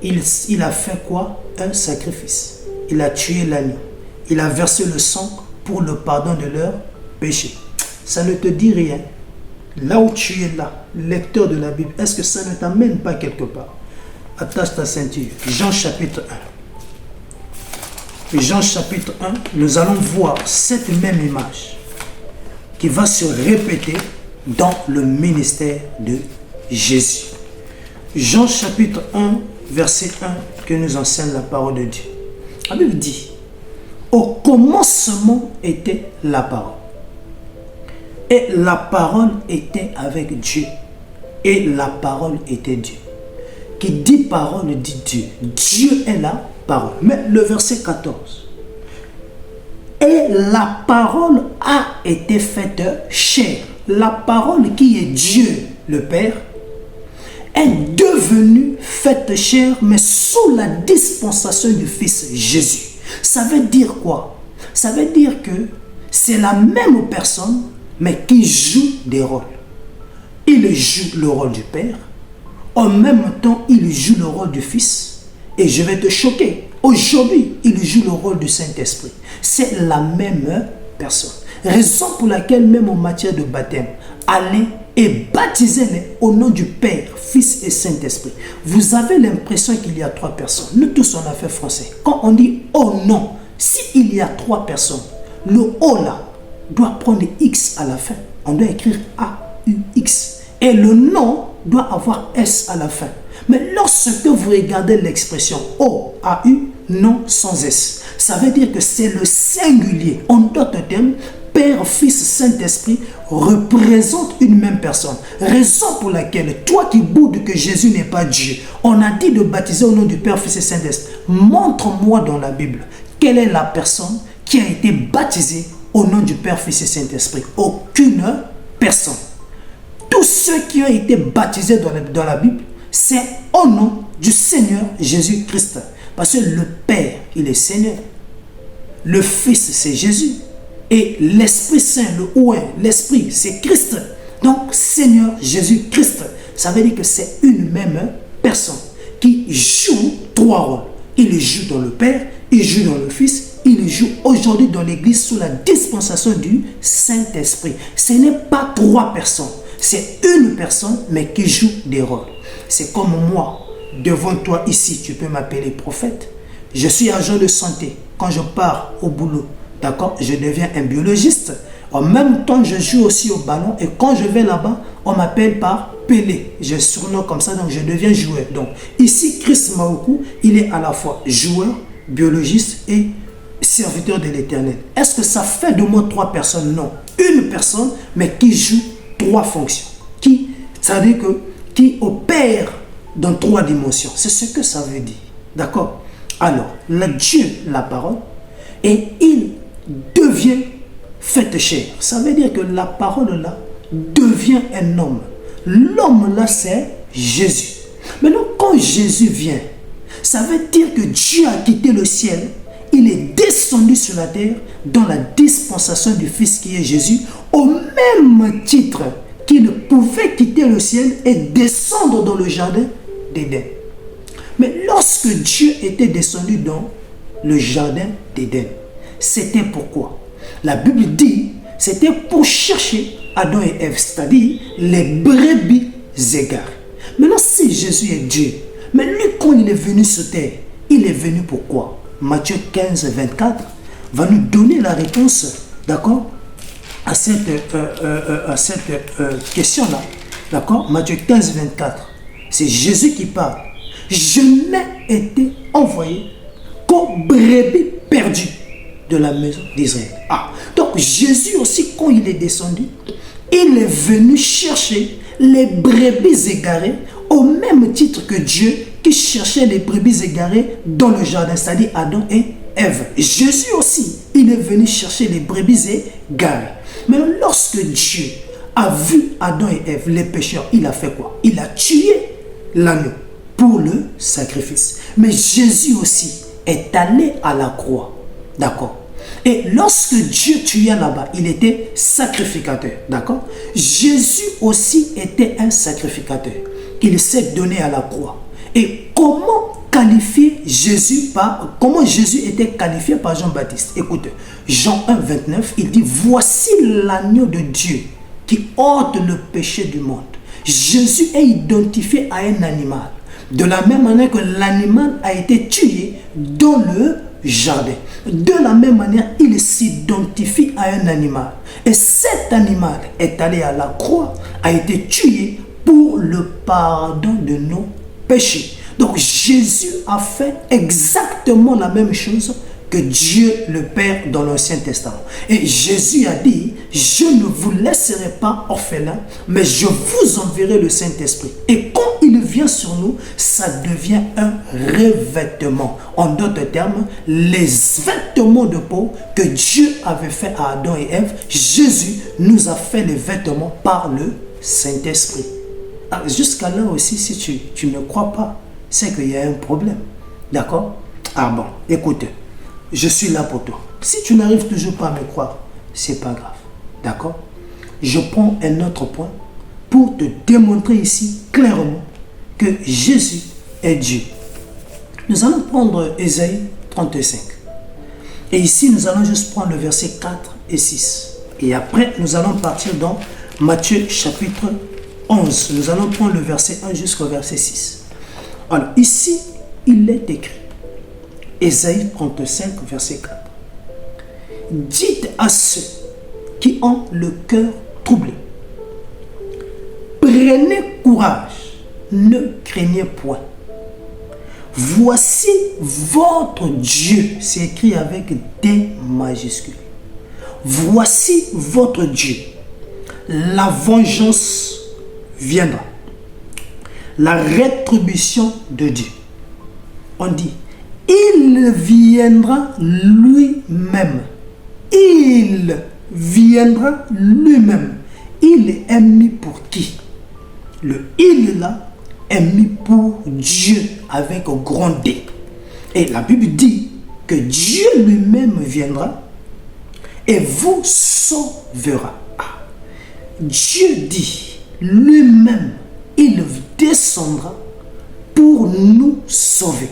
il a fait quoi? Un sacrifice. Il a tué l'agneau. Il a versé le sang pour le pardon de leurs péchés. Ça ne te dit rien. Là où tu es là, lecteur de la Bible, est-ce que ça ne t'amène pas quelque part? Attache ta ceinture. Jean chapitre 1. Jean chapitre 1, nous allons voir cette même image qui va se répéter dans le ministère de Jésus. Jean chapitre 1, verset 1, que nous enseigne la parole de Dieu. La Bible dit, au commencement était la parole. Et la parole était avec Dieu. Et la parole était Dieu. Qui dit parole dit Dieu. Dieu est la parole. Mais le verset 14. Et la parole a été faite chair. La parole qui est Dieu, le Père, est devenue faite chair, mais sous la dispensation du Fils Jésus. Ça veut dire quoi? Ça veut dire que c'est la même personne, mais qui joue des rôles. Il joue le rôle du Père, en même temps, il joue le rôle du Fils. Et je vais te choquer. Aujourd'hui, il joue le rôle du Saint-Esprit. C'est la même personne. Raison pour laquelle, même en matière de baptême, allez et baptisez-les au nom du Père, Fils et Saint-Esprit. Vous avez l'impression qu'il y a 3 personnes. Nous tous, on a fait français. Quand on dit « oh non », s'il y a 3 personnes, le « oh » là doit prendre X à la fin. On doit écrire A-U-X. Et le nom doit avoir S à la fin. Mais lorsque vous regardez l'expression O-A-U, non sans S, ça veut dire que c'est le singulier. En d'autres termes, Père, Fils, Saint-Esprit représente une même personne. Raison pour laquelle, toi qui boudes que Jésus n'est pas Dieu, on a dit de baptiser au nom du Père, Fils et Saint-Esprit. Montre-moi dans la Bible quelle est la personne qui a été baptisée au nom du Père, Fils et Saint-Esprit. Aucune personne. Tous ceux qui ont été baptisés dans la Bible, c'est au nom du Seigneur Jésus-Christ. Parce que le Père, il est Seigneur. Le Fils, c'est Jésus. Et l'Esprit Saint, le Ouin, l'Esprit, c'est Christ. Donc, Seigneur Jésus-Christ, ça veut dire que c'est une même personne qui joue trois rôles. Il joue dans le Père, il joue dans le Fils, il joue aujourd'hui dans l'Église sous la dispensation du Saint-Esprit. Ce n'est pas trois personnes, c'est une personne, mais qui joue des rôles. C'est comme moi, devant toi ici, tu peux m'appeler prophète. Je suis agent de santé. Quand je pars au boulot, d'accord, je deviens un biologiste. En même temps, je joue aussi au ballon. Et quand je vais là-bas, on m'appelle par Pelé. Je surnomme comme ça, donc je deviens joueur. Donc ici, Chris Maoukou, il est à la fois joueur, biologiste et serviteur de l'Éternel. Est-ce que ça fait de moi trois personnes? Non. Une personne, mais qui joue trois fonctions. Ça veut dire qui opère dans trois dimensions. C'est ce que ça veut dire. D'accord? Alors, le Dieu, la parole, et il devient faite chair. Ça veut dire que la parole là devient un homme. L'homme là, c'est Jésus. Maintenant, quand Jésus vient, ça veut dire que Dieu a quitté le ciel. Il est descendu sur la terre dans la dispensation du Fils qui est Jésus, au même titre qu'il pouvait quitter le ciel et descendre dans le jardin d'Éden. Mais lorsque Dieu était descendu dans le jardin d'Éden, c'était pourquoi? La Bible dit, c'était pour chercher Adam et Ève, c'est-à-dire les brebis égarées. Maintenant, si Jésus est Dieu, mais lui, quand il est venu sur terre, il est venu pourquoi? Matthieu 15, 24 va nous donner la réponse, d'accord, à cette question-là. D'accord? Matthieu 15, 24. C'est Jésus qui parle. Je n'ai été envoyé qu'aux brebis perdues de la maison d'Israël. Ah, donc Jésus aussi, quand il est descendu, il est venu chercher les brebis égarées au même titre que Dieu qui cherchait les brebis égarées dans le jardin, c'est-à-dire Adam et Ève. Jésus aussi, il est venu chercher les brebis égarées. Mais lorsque Dieu a vu Adam et Ève, les pécheurs, il a fait quoi? Il a tué l'agneau pour le sacrifice. Mais Jésus aussi est allé à la croix. D'accord? Et lorsque Dieu tuait là-bas, il était sacrificateur. D'accord? Jésus aussi était un sacrificateur. Il s'est donné à la croix. Et comment qualifier Jésus comment Jésus était qualifié par Jean-Baptiste? Écoute, Jean 1, 29, il dit, voici l'agneau de Dieu qui ôte le péché du monde. Jésus est identifié à un animal. De la même manière que l'animal a été tué dans le jardin. De la même manière, il s'identifie à un animal. Et cet animal est allé à la croix, a été tué pour le pardon de nos péchés. Donc Jésus a fait exactement la même chose que Dieu le Père dans l'Ancien Testament. Et Jésus a dit, je ne vous laisserai pas orphelins, mais je vous enverrai le Saint-Esprit. Et quand il vient sur nous, ça devient un revêtement. En d'autres termes, les vêtements de peau que Dieu avait fait à Adam et Ève, Jésus nous a fait les vêtements par le Saint-Esprit. Jusqu'à là aussi, si tu ne crois pas, c'est qu'il y a un problème. D'accord? Ah bon, écoute, je suis là pour toi. Si tu n'arrives toujours pas à me croire, c'est pas grave. D'accord? Je prends un autre point pour te démontrer ici clairement que Jésus est Dieu. Nous allons prendre Ésaïe 35. Et ici, nous allons juste prendre le verset 4 et 6. Et après, nous allons partir dans Matthieu chapitre 11. Nous allons prendre le verset 1 jusqu'au verset 6. Alors, ici, il est écrit. Ésaïe 35, verset 4. Dites à ceux qui ont le cœur troublé, prenez courage, ne craignez point. Voici votre Dieu. C'est écrit avec des majuscules. Voici votre Dieu. La vengeance viendra. La rétribution de Dieu. On dit, il viendra lui-même. Il viendra lui-même. Il est mis pour qui? Le il là est mis pour Dieu avec un grand D. Et la Bible dit que Dieu lui-même viendra et vous sauvera. Dieu dit lui-même, il descendra pour nous sauver.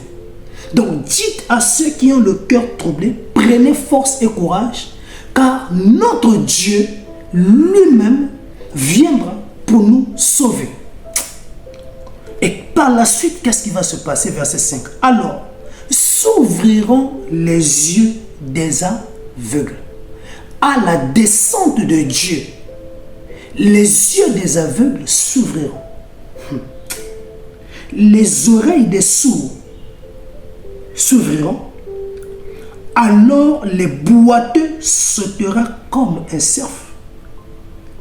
Donc dites à ceux qui ont le cœur troublé, prenez force et courage, car notre Dieu lui-même viendra pour nous sauver. Et par la suite, qu'est-ce qui va se passer? Verset 5. Alors, s'ouvriront les yeux des aveugles à la descente de Dieu. Les yeux des aveugles s'ouvriront. Les oreilles des sourds s'ouvriront. Alors les boiteux sauteront comme un cerf,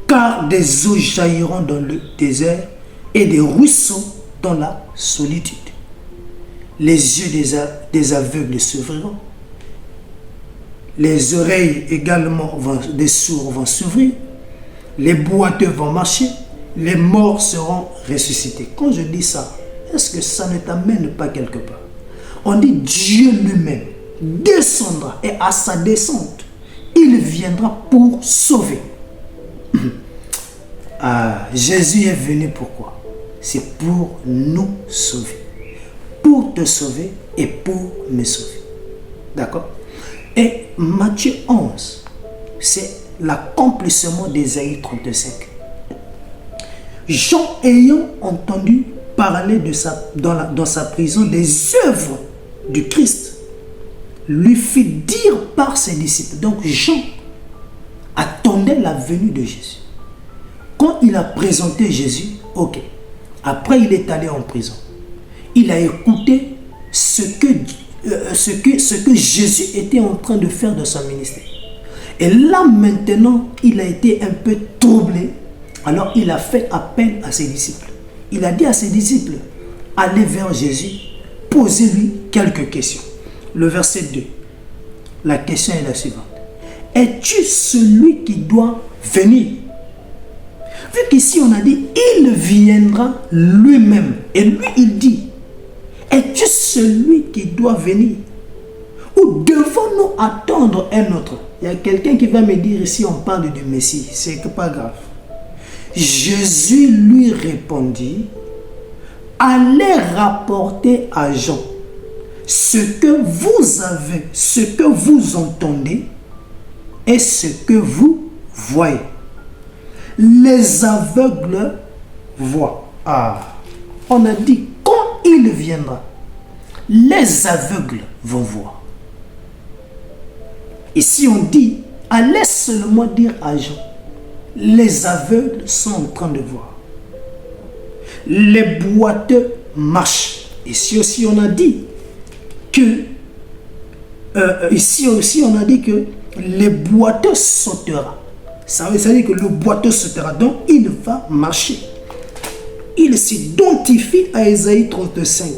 car des eaux jailliront dans le désert et des ruisseaux dans la solitude. Les yeux des aveugles s'ouvriront. Les oreilles également des sourds vont s'ouvrir. Les boiteux vont marcher. Les morts seront ressuscités. Quand je dis ça, est-ce que ça ne t'amène pas quelque part? On dit Dieu lui-même descendra, et à sa descente, il viendra pour sauver. Jésus est venu pourquoi? C'est pour nous sauver. Pour te sauver et pour me sauver. D'accord? Et Matthieu 11, c'est l'accomplissement d'Ésaïe 35. Jean, ayant entendu parler dans sa prison des œuvres du Christ, lui fit dire par ses disciples. Donc Jean attendait la venue de Jésus. Quand il a présenté Jésus, ok. Après, il est allé en prison. Il a écouté ce que Jésus était en train de faire de son ministère. Et là, maintenant, il a été un peu troublé. Alors, il a fait appel à ses disciples. Il a dit à ses disciples, allez vers Jésus, posez-lui quelques questions. Le verset 2, la question est la suivante. Es-tu celui qui doit venir? Vu qu'ici on a dit, il viendra lui-même. Et lui, il dit, es-tu celui qui doit venir? Ou devons-nous attendre un autre? Il y a quelqu'un qui va me dire ici, on parle du Messie. C'est que pas grave. Jésus lui répondit, allez rapporter à Jean ce que vous avez, ce que vous entendez et ce que vous voyez. Les aveugles voient. On a dit, quand il viendra, les aveugles vont voir. Ici on dit, allez seulement dire à Jean, les aveugles sont en train de voir. Les boiteux marchent. Ici aussi on a dit que les boiteux sautera. Ça veut dire que le boiteux sautera. Donc il va marcher. Il s'identifie à Ésaïe 35.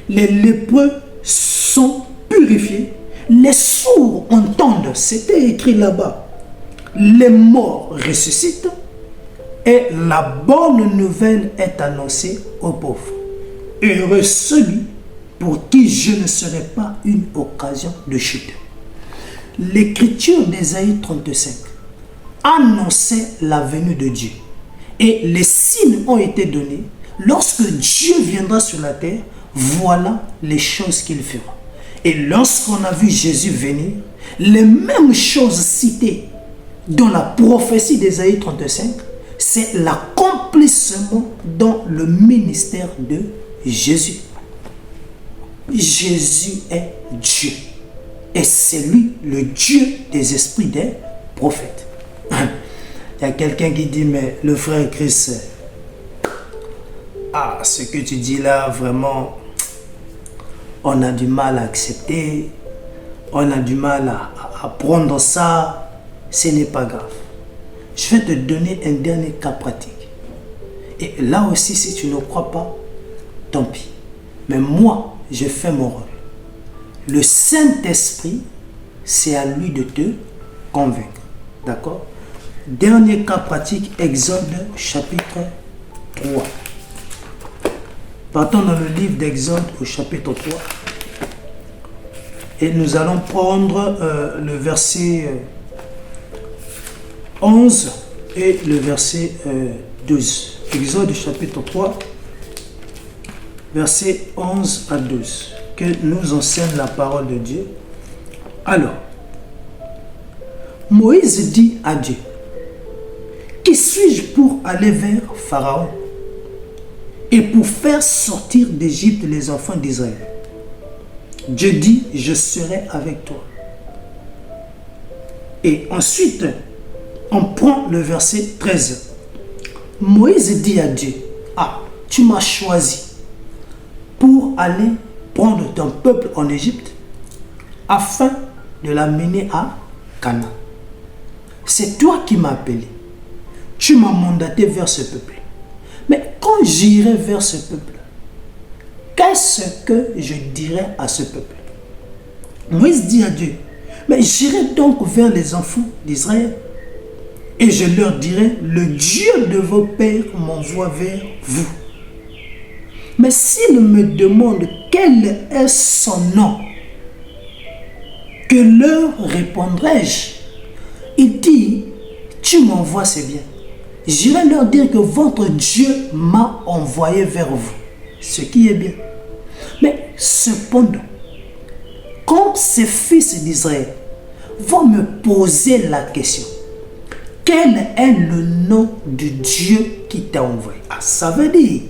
Les lépreux sont purifiés. Les sourds entendent. C'était écrit là-bas. Les morts ressuscitent et la bonne nouvelle est annoncée aux pauvres. Heureux celui pour qui je ne serai pas une occasion de chute. L'écriture d'Ésaïe 35 annonçait la venue de Dieu. Et les signes ont été donnés. Lorsque Dieu viendra sur la terre, voilà les choses qu'il fera. Et lorsqu'on a vu Jésus venir, les mêmes choses citées dans la prophétie d'Ésaïe 35, c'est l'accomplissement dans le ministère de Jésus. Jésus est Dieu. Et c'est lui le Dieu des esprits des prophètes. Il y a quelqu'un qui dit, mais le frère Christ, ce que tu dis là, vraiment, on a du mal à accepter, on a du mal à prendre ça, ce n'est pas grave. Je vais te donner un dernier cas pratique. Et là aussi, si tu ne crois pas, tant pis. Mais moi, je fais mon rôle. Le Saint-Esprit, c'est à lui de te convaincre. D'accord? Dernier cas pratique, Exode chapitre 3. Partons dans le livre d'Exode au chapitre 3. Et nous allons prendre le verset 11 et le verset 12. Exode chapitre 3, verset 11 à 12. Que nous enseigne la parole de Dieu. Alors, Moïse dit à Dieu, qui suis-je pour aller vers Pharaon et pour faire sortir d'Égypte les enfants d'Israël? Dieu dit, je serai avec toi. Et ensuite, on prend le verset 13. Moïse dit à Dieu, ah, tu m'as choisi pour aller prendre ton peuple en Égypte afin de l'amener à Canaan. C'est toi qui m'as appelé. Tu m'as mandaté vers ce peuple. Mais quand j'irai vers ce peuple, qu'est-ce que je dirai à ce peuple? Moïse dit à Dieu, mais j'irai donc vers les enfants d'Israël et je leur dirai, le Dieu de vos pères m'envoie vers vous. Mais s'ils me demandent quel est son nom, que leur répondrai-je? Il dit, tu m'envoies, c'est bien. J'irai leur dire que votre Dieu m'a envoyé vers vous, ce qui est bien. Mais cependant, quand ces fils d'Israël vont me poser la question, quel est le nom de Dieu qui t'a envoyé? Ah, ça veut dire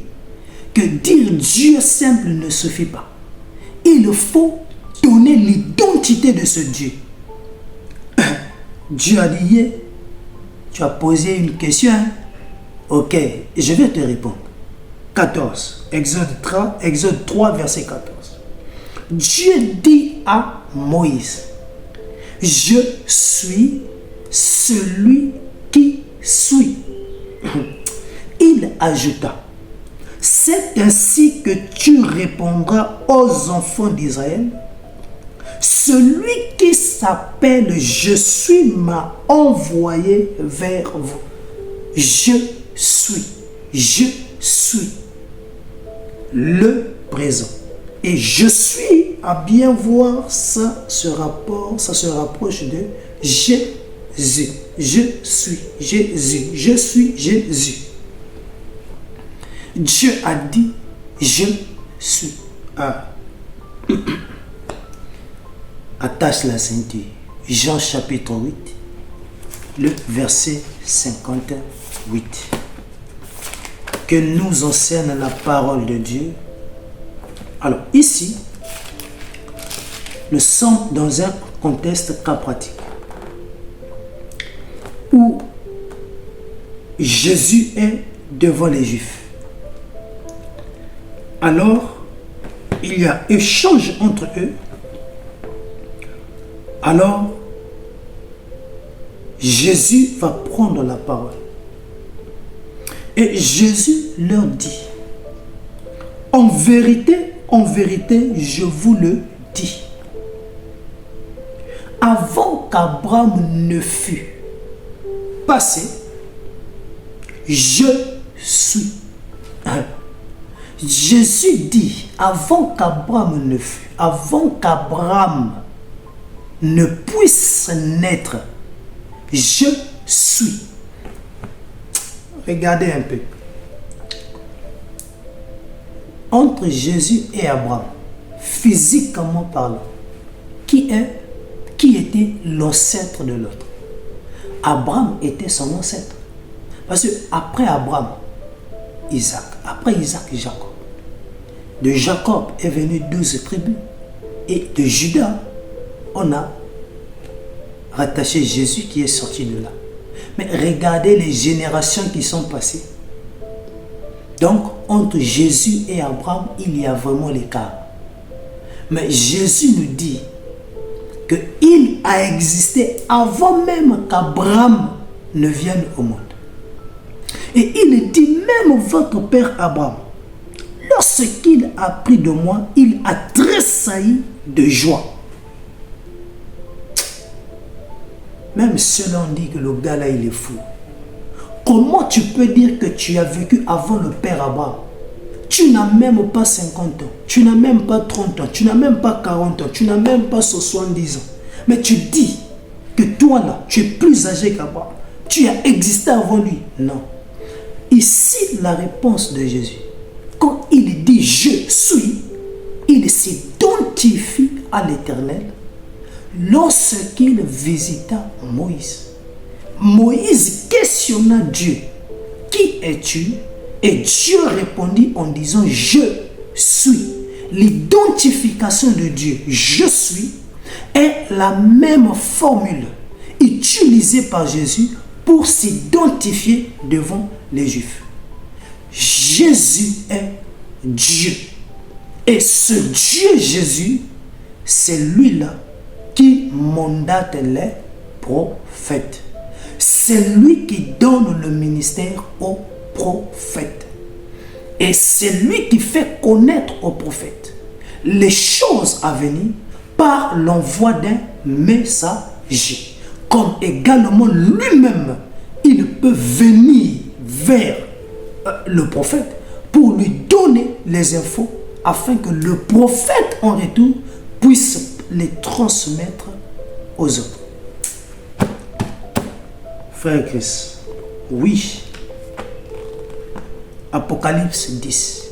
que dire Dieu simple ne suffit pas. Il faut donner l'identité de ce Dieu. Dieu a dit, tu as posé une question, hein? Ok, je vais te répondre. 14, Exode 3, verset 14. Dieu dit à Moïse, je suis celui qui suis. Il ajouta, c'est ainsi que tu répondras aux enfants d'Israël. Celui qui s'appelle je suis m'a envoyé vers vous. Je suis le présent. Et je suis, à bien voir, ça se rapproche de Jésus. Je suis Jésus. Je suis Jésus. Dieu a dit, je suis. Attache la ceinture. Jean chapitre 8, le verset 58. Que nous enseigne la parole de Dieu. Alors ici, nous sommes dans un contexte cas pratique où Jésus est devant les Juifs. Alors, il y a échange entre eux. Alors, Jésus va prendre la parole. Et Jésus leur dit, en vérité, je vous le dis. Avant qu'Abraham ne fût passé, je suis. Jésus dit, avant qu'Abraham ne fût, avant qu'Abraham ne puisse naître, je suis. Regardez un peu. Entre Jésus et Abraham, physiquement parlant, qui était l'ancêtre de l'autre? Abraham était son ancêtre. Parce que après Abraham, Isaac, après Isaac, Jacob. De Jacob est venu 12 tribus. Et de Judas, on a rattaché Jésus qui est sorti de là. Mais regardez les générations qui sont passées. Donc, entre Jésus et Abraham, il y a vraiment l'écart. Mais Jésus nous dit qu'il a existé avant même qu'Abraham ne vienne au monde. Et il dit même votre père Abraham, lorsqu'il a pris de moi, il a tressailli de joie. Même ceux-là ont dit que le gars là, il est fou. Comment tu peux dire que tu as vécu avant le père Abraham? Tu n'as même pas 50 ans, tu n'as même pas 30 ans, tu n'as même pas 40 ans, tu n'as même pas 70 ans. Mais tu dis que toi là, tu es plus âgé qu'Abraham. Tu as existé avant lui. Non. Ici, la réponse de Jésus. Quand il dit « je suis », il s'identifie à l'Éternel lorsqu'il visita Moïse. Moïse questionna Dieu. « Qui es-tu » Et Dieu répondit en disant « je suis ». L'identification de Dieu « je suis » est la même formule utilisée par Jésus pour s'identifier devant les Juifs. Jésus est Dieu. Et ce Dieu Jésus, c'est lui-là qui mandate les prophètes. C'est lui qui donne le ministère aux prophètes. Et c'est lui qui fait connaître aux prophètes les choses à venir par l'envoi d'un messager. Comme également lui-même, il peut venir vers le prophète pour lui donner les infos afin que le prophète en retour puisse les transmettre aux autres. Frère Christ, oui, Apocalypse 10,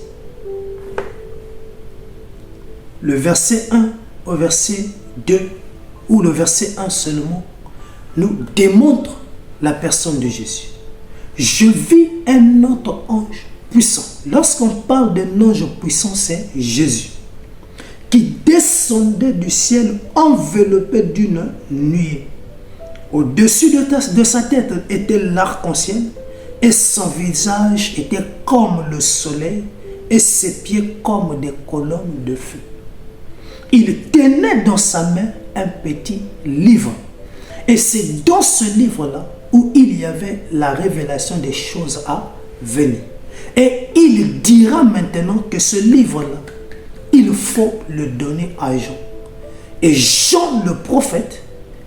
le verset 1 au verset 2, ou le verset 1 seulement, nous démontre la personne de Jésus. Je vis un autre ange puissant. Lorsqu'on parle d'un ange puissant, c'est Jésus, qui descendait du ciel enveloppé d'une nuée. Au-dessus de sa tête était l'arc-en-ciel, et son visage était comme le soleil, et ses pieds comme des colonnes de feu. Il tenait dans sa main un petit livre. Et c'est dans ce livre-là où il y avait la révélation des choses à venir. Et il dira maintenant que ce livre-là, il faut le donner à Jean. Et Jean le prophète,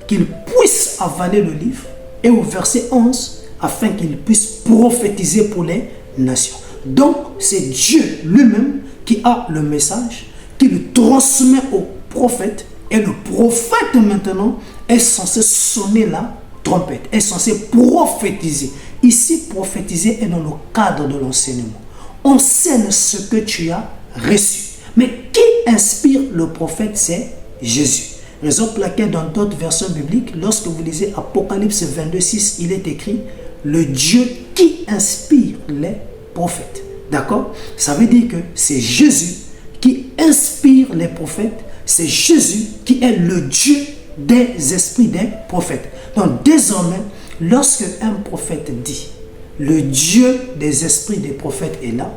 qu'il puisse avaler le livre, et au verset 11, afin qu'il puisse prophétiser pour les nations. Donc, c'est Dieu lui-même qui a le message, qui le transmet au prophète, et le prophète maintenant est censé sonner la trompette, est censé prophétiser. Ici, prophétiser est dans le cadre de l'enseignement. Enseigne ce que tu as reçu. Mais qui inspire le prophète? C'est Jésus. Raison pour laquelle dans d'autres versions bibliques, lorsque vous lisez Apocalypse 22, 6, il est écrit « le Dieu qui inspire les prophètes ». D'accord? Ça veut dire que c'est Jésus qui inspire les prophètes. C'est Jésus qui est le Dieu des esprits des prophètes. Donc désormais, lorsque un prophète dit « le Dieu des esprits des prophètes est là »,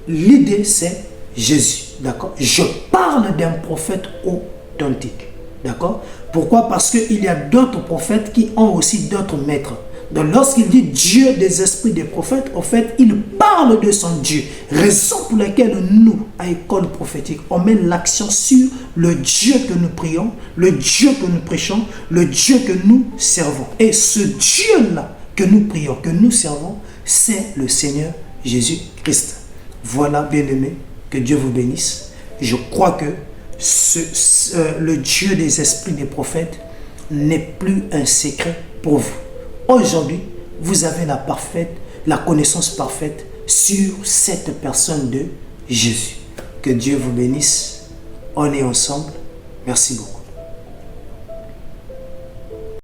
l'idée c'est Jésus. D'accord? Je parle d'un prophète authentique. D'accord? Pourquoi? Parce qu'il y a d'autres prophètes qui ont aussi d'autres maîtres. Donc lorsqu'il dit Dieu des esprits des prophètes, en fait, il parle de son Dieu. Raison pour laquelle nous, à École prophétique, on met l'accent sur le Dieu que nous prions, le Dieu que nous prêchons, le Dieu que nous servons. Et ce Dieu-là que nous prions, que nous servons, c'est le Seigneur Jésus-Christ. Voilà, bien-aimés, que Dieu vous bénisse. Je crois que le Dieu des esprits des prophètes n'est plus un secret pour vous. Aujourd'hui, vous avez la connaissance parfaite sur cette personne de Jésus. Que Dieu vous bénisse. On est ensemble. Merci beaucoup.